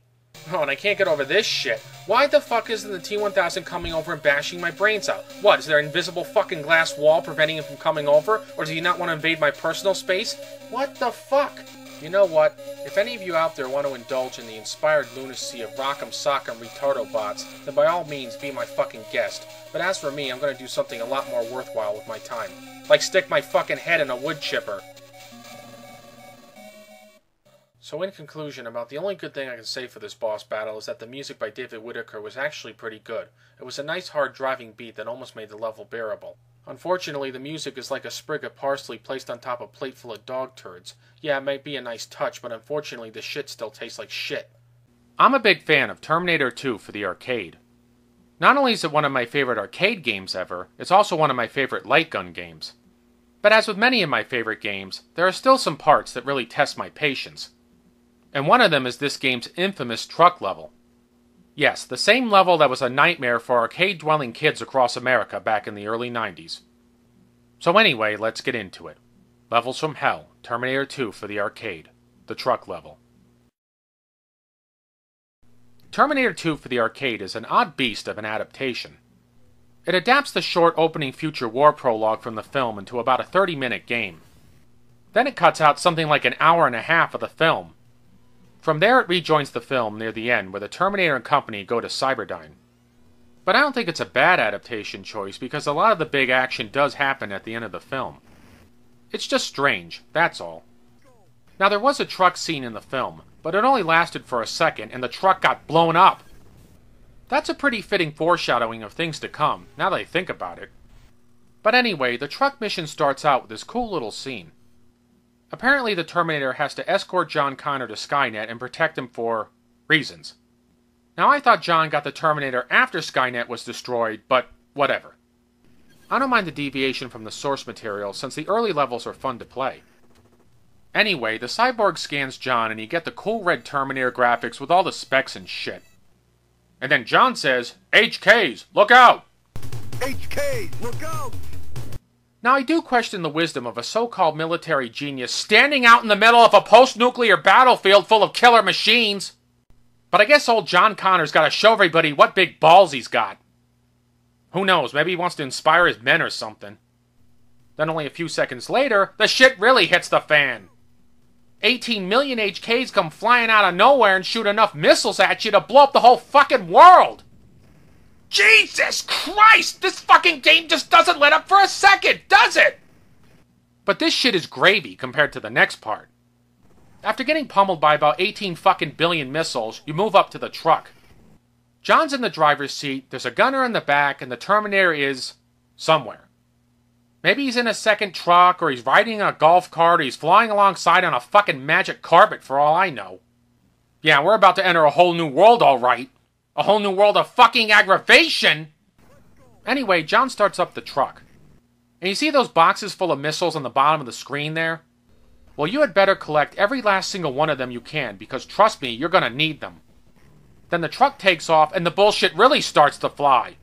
Oh, and I can't get over this shit. Why the fuck isn't the T-1000 coming over and bashing my brains out? What, is there an invisible fucking glass wall preventing him from coming over? Or does he not want to invade my personal space? What the fuck? You know what? If any of you out there want to indulge in the inspired lunacy of Rock'em Sock'em Retardo bots, then by all means be my fucking guest. But as for me, I'm gonna do something a lot more worthwhile with my time. Like stick my fucking head in a wood chipper. So in conclusion, about the only good thing I can say for this boss battle is that the music by David Whittaker was actually pretty good. It was a nice hard driving beat that almost made the level bearable. Unfortunately, the music is like a sprig of parsley placed on top of a plate full of dog turds. Yeah, it might be a nice touch, but unfortunately the shit still tastes like shit. I'm a big fan of Terminator 2 for the arcade. Not only is it one of my favorite arcade games ever, it's also one of my favorite light gun games. But as with many of my favorite games, there are still some parts that really test my patience. And one of them is this game's infamous truck level. Yes, the same level that was a nightmare for arcade-dwelling kids across America back in the early 90s. So anyway, let's get into it. Levels from Hell, Terminator 2 for the arcade. The truck level. Terminator 2 for the arcade is an odd beast of an adaptation. It adapts the short opening future war prologue from the film into about a 30-minute game. Then it cuts out something like an hour and a half of the film. From there it rejoins the film near the end where the Terminator and company go to Cyberdyne. But I don't think it's a bad adaptation choice because a lot of the big action does happen at the end of the film. It's just strange, that's all. Now there was a truck scene in the film, but it only lasted for a second and the truck got blown up. That's a pretty fitting foreshadowing of things to come, now that I think about it. But anyway, the truck mission starts out with this cool little scene. Apparently the Terminator has to escort John Connor to Skynet and protect him for reasons. Now I thought John got the Terminator after Skynet was destroyed, but whatever. I don't mind the deviation from the source material since the early levels are fun to play. Anyway, the cyborg scans John and you get the cool red Terminator graphics with all the specs and shit. And then John says, HKs, look out! HKs, look out! Now, I do question the wisdom of a so-called military genius standing out in the middle of a post-nuclear battlefield full of killer machines. But I guess old John Connor's gotta show everybody what big balls he's got. Who knows, maybe he wants to inspire his men or something. Then only a few seconds later, the shit really hits the fan. 18 million HKs come flying out of nowhere and shoot enough missiles at you to blow up the whole fucking world! Jesus Christ! This fucking game just doesn't let up for a second, does it? But this shit is gravy compared to the next part. After getting pummeled by about 18 fucking billion missiles, you move up to the truck. John's in the driver's seat, there's a gunner in the back, and the Terminator is somewhere. Maybe he's in a second truck, or he's riding a golf cart, or he's flying alongside on a fucking magic carpet for all I know. Yeah, we're about to enter a whole new world, alright. A whole new world of fucking aggravation! Anyway, John starts up the truck. And you see those boxes full of missiles on the bottom of the screen there? Well, you had better collect every last single one of them you can, because trust me, you're gonna need them. Then the truck takes off, and the bullshit really starts to fly.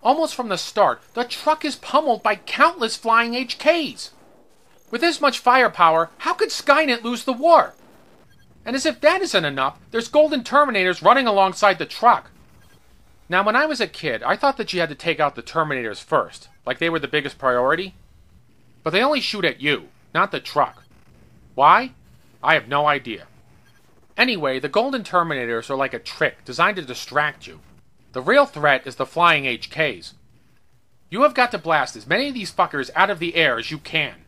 Almost from the start, the truck is pummeled by countless flying HKs. With this much firepower, how could Skynet lose the war? And as if that isn't enough, there's golden Terminators running alongside the truck. Now, when I was a kid, I thought that you had to take out the Terminators first, like they were the biggest priority. But they only shoot at you, not the truck. Why? I have no idea. Anyway, the golden Terminators are like a trick designed to distract you. The real threat is the flying HKs. You have got to blast as many of these fuckers out of the air as you can.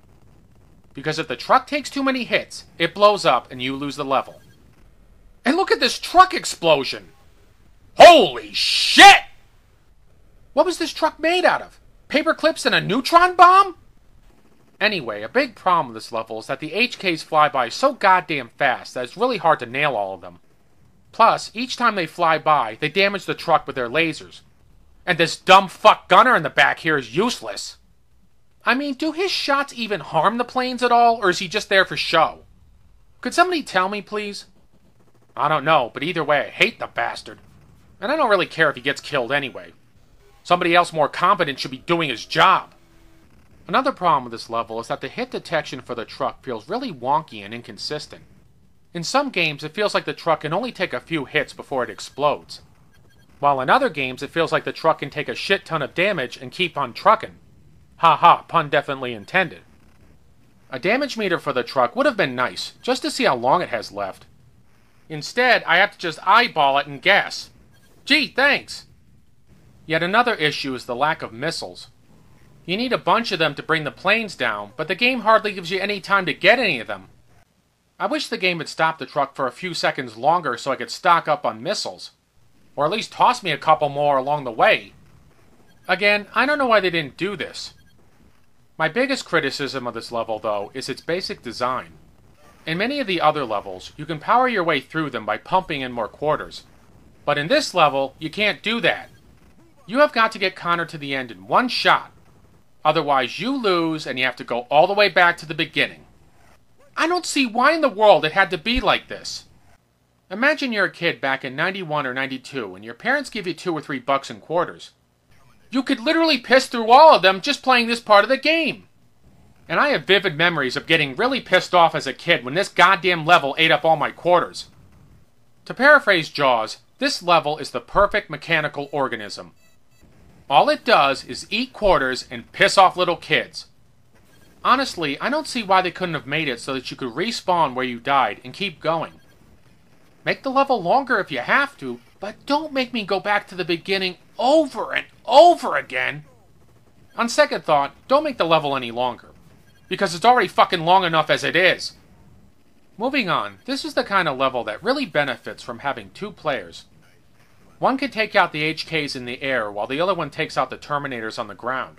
Because if the truck takes too many hits, it blows up and you lose the level. And look at this truck explosion! Holy shit! What was this truck made out of? Paper clips and a neutron bomb? Anyway, a big problem with this level is that the HKs fly by so goddamn fast that it's really hard to nail all of them. Plus, each time they fly by, they damage the truck with their lasers. And this dumb fuck gunner in the back here is useless. I mean, do his shots even harm the planes at all, or is he just there for show? Could somebody tell me, please? I don't know, but either way, I hate the bastard. And I don't really care if he gets killed anyway. Somebody else more competent should be doing his job. Another problem with this level is that the hit detection for the truck feels really wonky and inconsistent. In some games, it feels like the truck can only take a few hits before it explodes. While in other games, it feels like the truck can take a shit ton of damage and keep on trucking. Ha ha, pun definitely intended. A damage meter for the truck would have been nice, just to see how long it has left. Instead, I have to just eyeball it and guess. Gee, thanks! Yet another issue is the lack of missiles. You need a bunch of them to bring the planes down, but the game hardly gives you any time to get any of them. I wish the game had stopped the truck for a few seconds longer so I could stock up on missiles. Or at least toss me a couple more along the way. Again, I don't know why they didn't do this. My biggest criticism of this level, though, is its basic design. In many of the other levels, you can power your way through them by pumping in more quarters. But in this level, you can't do that. You have got to get Connor to the end in one shot. Otherwise, you lose and you have to go all the way back to the beginning. I don't see why in the world it had to be like this. Imagine you're a kid back in 91 or 92 and your parents give you $2 or $3 in quarters. You could literally piss through all of them just playing this part of the game. And I have vivid memories of getting really pissed off as a kid when this goddamn level ate up all my quarters. To paraphrase Jaws, this level is the perfect mechanical organism. All it does is eat quarters and piss off little kids. Honestly, I don't see why they couldn't have made it so that you could respawn where you died and keep going. Make the level longer if you have to, but don't make me go back to the beginning over and over again. On second thought, don't make the level any longer, because it's already fucking long enough as it is. Moving on, this is the kind of level that really benefits from having two players. One can take out the HKs in the air while the other one takes out the Terminators on the ground.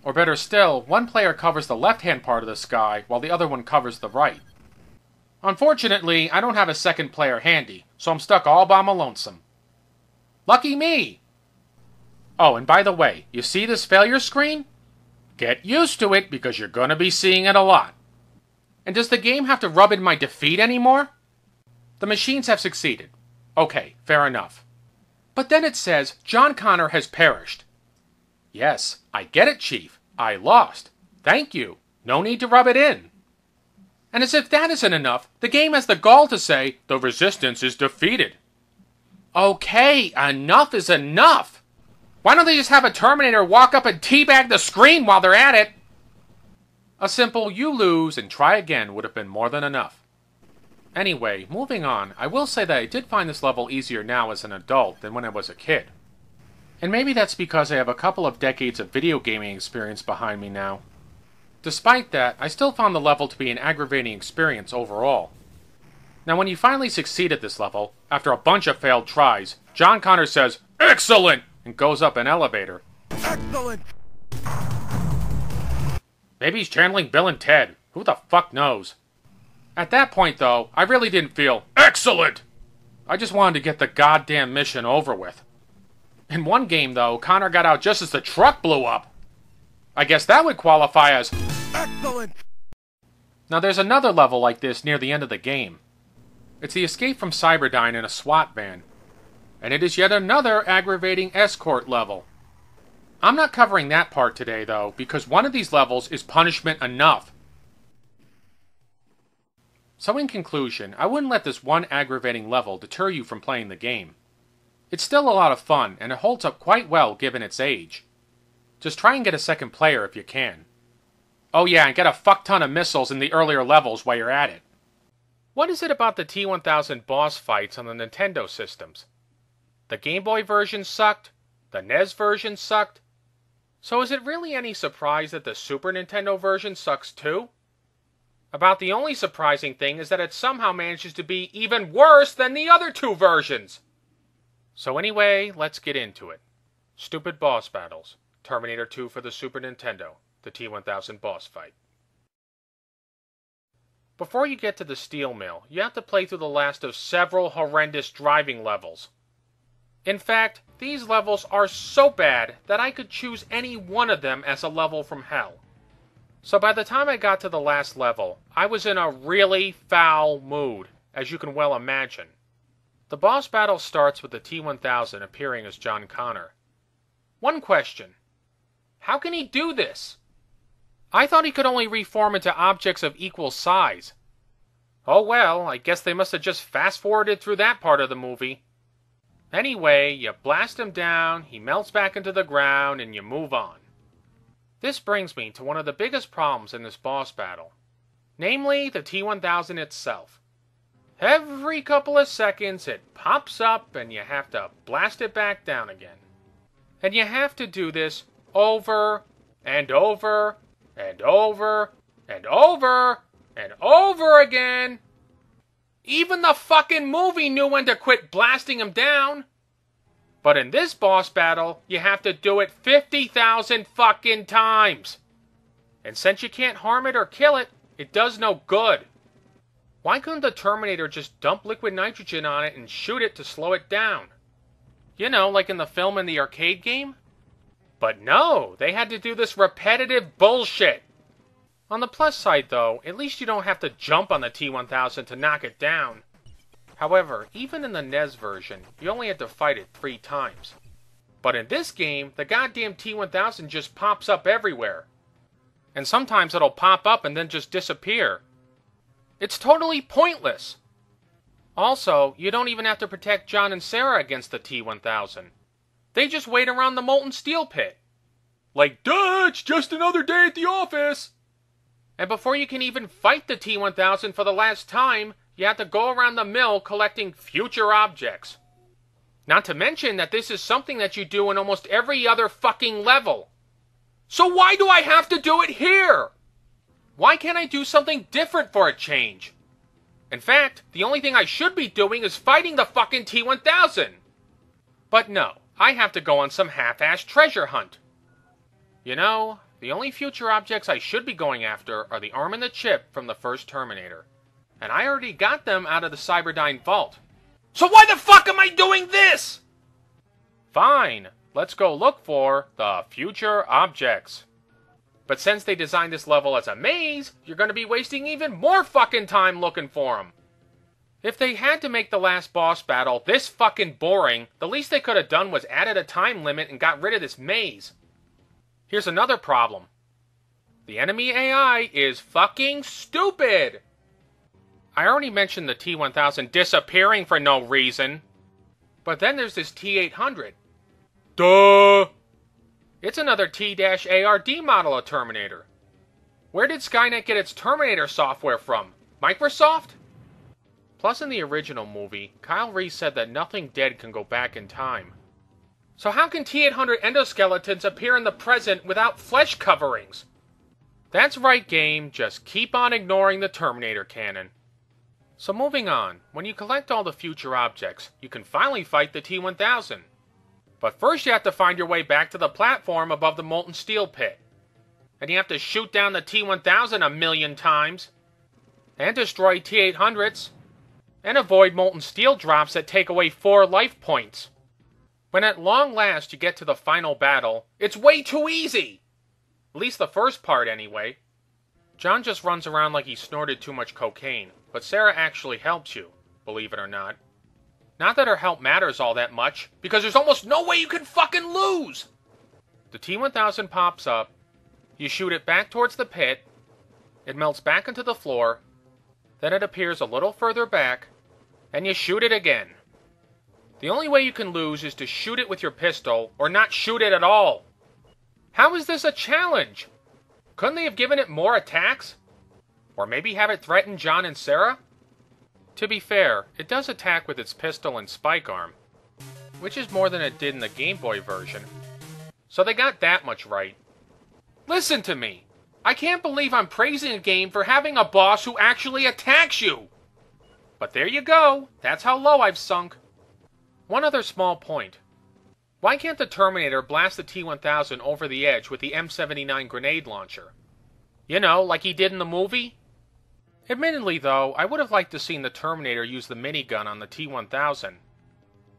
Or better still, one player covers the left-hand part of the sky while the other one covers the right. Unfortunately, I don't have a second player handy, so I'm stuck all by my lonesome. Lucky me! Oh, and by the way, you see this failure screen? Get used to it, because you're gonna be seeing it a lot. And does the game have to rub in my defeat anymore? The machines have succeeded. Okay, fair enough. But then it says, John Connor has perished. Yes, I get it, Chief. I lost. Thank you. No need to rub it in. And as if that isn't enough, the game has the gall to say, the resistance is defeated. Okay, enough is enough. Why don't they just have a Terminator walk up and teabag the screen while they're at it? A simple you lose and try again would have been more than enough. Anyway, moving on, I will say that I did find this level easier now as an adult than when I was a kid. And maybe that's because I have a couple of decades of video gaming experience behind me now. Despite that, I still found the level to be an aggravating experience overall. Now when you finally succeed at this level, after a bunch of failed tries, John Connor says, "Excellent!" and goes up an elevator. Excellent! Maybe he's channeling Bill and Ted. Who the fuck knows? At that point, though, I really didn't feel excellent! I just wanted to get the goddamn mission over with. In one game, though, Connor got out just as the truck blew up. I guess that would qualify as Excellent! Now there's another level like this near the end of the game. It's the escape from Cyberdyne in a SWAT van. And it is yet another aggravating escort level. I'm not covering that part today, though, because one of these levels is punishment enough. So in conclusion, I wouldn't let this one aggravating level deter you from playing the game. It's still a lot of fun, and it holds up quite well given its age. Just try and get a second player if you can. Oh yeah, and get a fuck ton of missiles in the earlier levels while you're at it. What is it about the T-1000 boss fights on the Nintendo systems? The Game Boy version sucked? The NES version sucked? So is it really any surprise that the Super Nintendo version sucks too? About the only surprising thing is that it somehow manages to be even worse than the other two versions! So anyway, let's get into it. Stupid boss battles. Terminator 2 for the Super Nintendo. The T-1000 boss fight. Before you get to the steel mill, you have to play through the last of several horrendous driving levels. In fact, these levels are so bad that I could choose any one of them as a level from hell. So by the time I got to the last level, I was in a really foul mood, as you can well imagine. The boss battle starts with the T-1000 appearing as John Connor. One question. How can he do this? I thought he could only reform into objects of equal size. Oh well, I guess they must have just fast-forwarded through that part of the movie. Anyway, you blast him down, he melts back into the ground, and you move on. This brings me to one of the biggest problems in this boss battle. Namely, the T-1000 itself. Every couple of seconds it pops up and you have to blast it back down again. And you have to do this over and over and over and over and over again. Even the fucking movie knew when to quit blasting him down. But in this boss battle, you have to do it 50,000 fucking times. And since you can't harm it or kill it, it does no good. Why couldn't the Terminator just dump liquid nitrogen on it and shoot it to slow it down? You know, like in the film and the arcade game? But no, they had to do this repetitive bullshit. On the plus side though, at least you don't have to jump on the T-1000 to knock it down. However, even in the NES version, you only had to fight it 3 times. But in this game, the goddamn T-1000 just pops up everywhere. And sometimes it'll pop up and then just disappear. It's totally pointless. Also, you don't even have to protect John and Sarah against the T-1000. They just wait around the molten steel pit. Like, duh, it's just another day at the office. And before you can even fight the T-1000 for the last time, you have to go around the mill collecting future objects. Not to mention that this is something that you do in almost every other fucking level. So why do I have to do it here? Why can't I do something different for a change? In fact, the only thing I should be doing is fighting the fucking T-1000. But no, I have to go on some half-assed treasure hunt. You know, the only future objects I should be going after are the arm and the chip from the first Terminator. And I already got them out of the Cyberdyne vault. So why the fuck am I doing this? Fine, let's go look for the future objects. But since they designed this level as a maze, you're going to be wasting even more fucking time looking for them. If they had to make the last boss battle this fucking boring, the least they could have done was added a time limit and got rid of this maze. Here's another problem. The enemy AI is fucking stupid. I already mentioned the T-1000 disappearing for no reason. But then there's this T-800. Duh! It's another T-ARD model of Terminator. Where did Skynet get its Terminator software from? Microsoft? Plus in the original movie, Kyle Reese said that nothing dead can go back in time. So how can T-800 endoskeletons appear in the present without flesh coverings? That's right, game, just keep on ignoring the Terminator canon. So moving on, when you collect all the future objects, you can finally fight the T-1000. But first you have to find your way back to the platform above the molten steel pit. And you have to shoot down the T-1000 a million times. And destroy T-800s. And avoid molten steel drops that take away 4 life points. When at long last you get to the final battle, it's way too easy! At least the first part anyway. John just runs around like he snorted too much cocaine, but Sarah actually helps you, believe it or not. Not that her help matters all that much, because there's almost no way you can fucking lose! The T-1000 pops up, you shoot it back towards the pit, it melts back into the floor, then it appears a little further back, and you shoot it again. The only way you can lose is to shoot it with your pistol, or not shoot it at all. How is this a challenge? Couldn't they have given it more attacks? Or maybe have it threaten John and Sarah? To be fair, it does attack with its pistol and spike arm, which is more than it did in the Game Boy version. So they got that much right. Listen to me! I can't believe I'm praising a game for having a boss who actually attacks you! But there you go, that's how low I've sunk. One other small point. Why can't the Terminator blast the T-1000 over the edge with the M79 grenade launcher? You know, like he did in the movie? Admittedly, though, I would have liked to seen the Terminator use the minigun on the T-1000.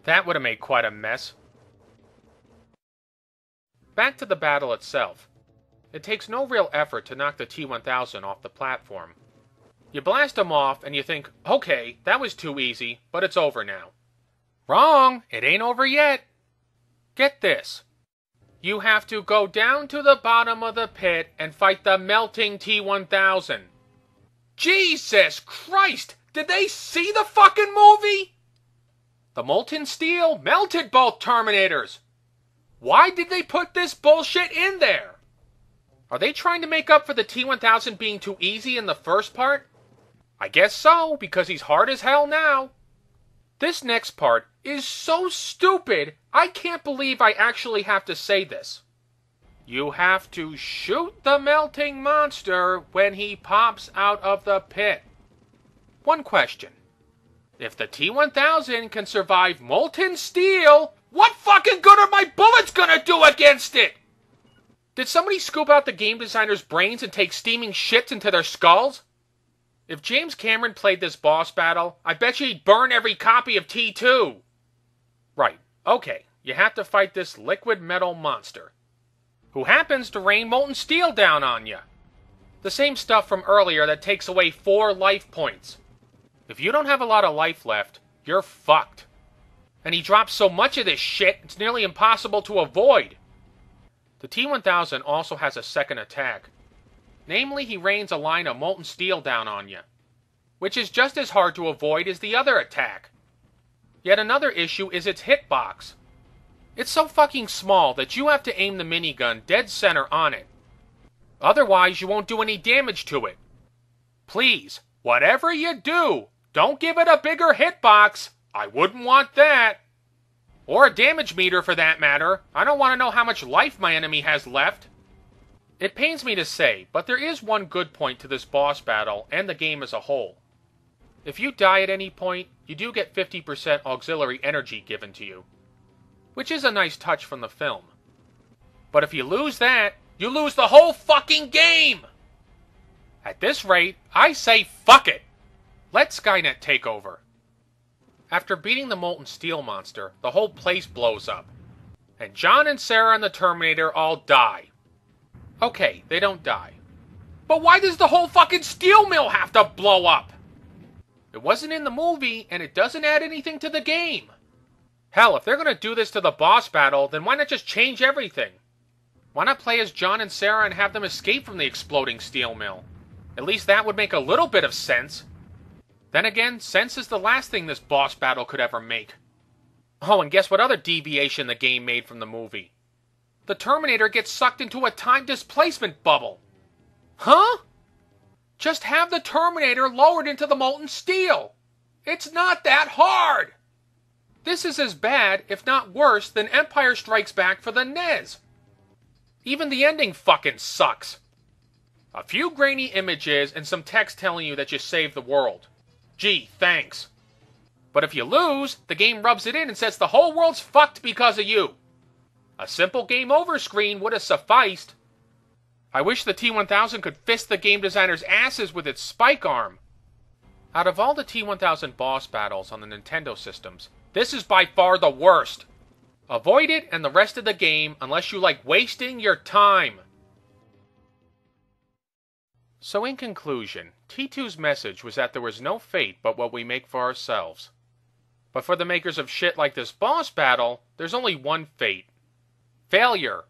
That would have made quite a mess. Back to the battle itself. It takes no real effort to knock the T-1000 off the platform. You blast him off and you think, okay, that was too easy, but it's over now. Wrong! It ain't over yet! Get this. You have to go down to the bottom of the pit and fight the melting T-1000. Jesus Christ! Did they see the fucking movie? The molten steel melted both Terminators. Why did they put this bullshit in there? Are they trying to make up for the T-1000 being too easy in the first part? I guess so, because he's hard as hell now. This next part is so stupid, I can't believe I actually have to say this. You have to shoot the melting monster when he pops out of the pit. One question. If the T-1000 can survive molten steel, what fucking good are my bullets gonna do against it? Did somebody scoop out the game designer's brains and take steaming shits into their skulls? If James Cameron played this boss battle, I bet you he'd burn every copy of T2. Right, okay, you have to fight this liquid metal monster, who happens to rain molten steel down on you. The same stuff from earlier that takes away 4 life points. If you don't have a lot of life left, you're fucked. And he drops so much of this shit, it's nearly impossible to avoid. The T-1000 also has a second attack. Namely, he rains a line of molten steel down on you, which is just as hard to avoid as the other attack. Yet another issue is its hitbox. It's so fucking small that you have to aim the minigun dead center on it. Otherwise, you won't do any damage to it. Please, whatever you do, don't give it a bigger hitbox. I wouldn't want that. Or a damage meter for that matter. I don't want to know how much life my enemy has left. It pains me to say, but there is one good point to this boss battle and the game as a whole. If you die at any point, you do get 50% auxiliary energy given to you, which is a nice touch from the film. But if you lose that, you lose the whole fucking game! At this rate, I say fuck it! Let Skynet take over. After beating the molten steel monster, the whole place blows up. And John and Sarah and the Terminator all die. Okay, they don't die. But why does the whole fucking steel mill have to blow up? It wasn't in the movie, and it doesn't add anything to the game. Hell, if they're gonna do this to the boss battle, then why not just change everything? Why not play as John and Sarah and have them escape from the exploding steel mill? At least that would make a little bit of sense. Then again, sense is the last thing this boss battle could ever make. Oh, and guess what other deviation the game made from the movie? The Terminator gets sucked into a time displacement bubble. Huh? Just have the Terminator lowered into the molten steel. It's not that hard. This is as bad, if not worse, than Empire Strikes Back for the NES. Even the ending fucking sucks. A few grainy images and some text telling you that you saved the world. Gee, thanks. But if you lose, the game rubs it in and says the whole world's fucked because of you. A simple game over screen would have sufficed. I wish the T-1000 could fist the game designer's asses with its spike arm. Out of all the T-1000 boss battles on the Nintendo systems, this is by far the worst. Avoid it and the rest of the game unless you like wasting your time. So in conclusion, T2's message was that there was no fate but what we make for ourselves. But for the makers of shit like this boss battle, there's only one fate. Failure.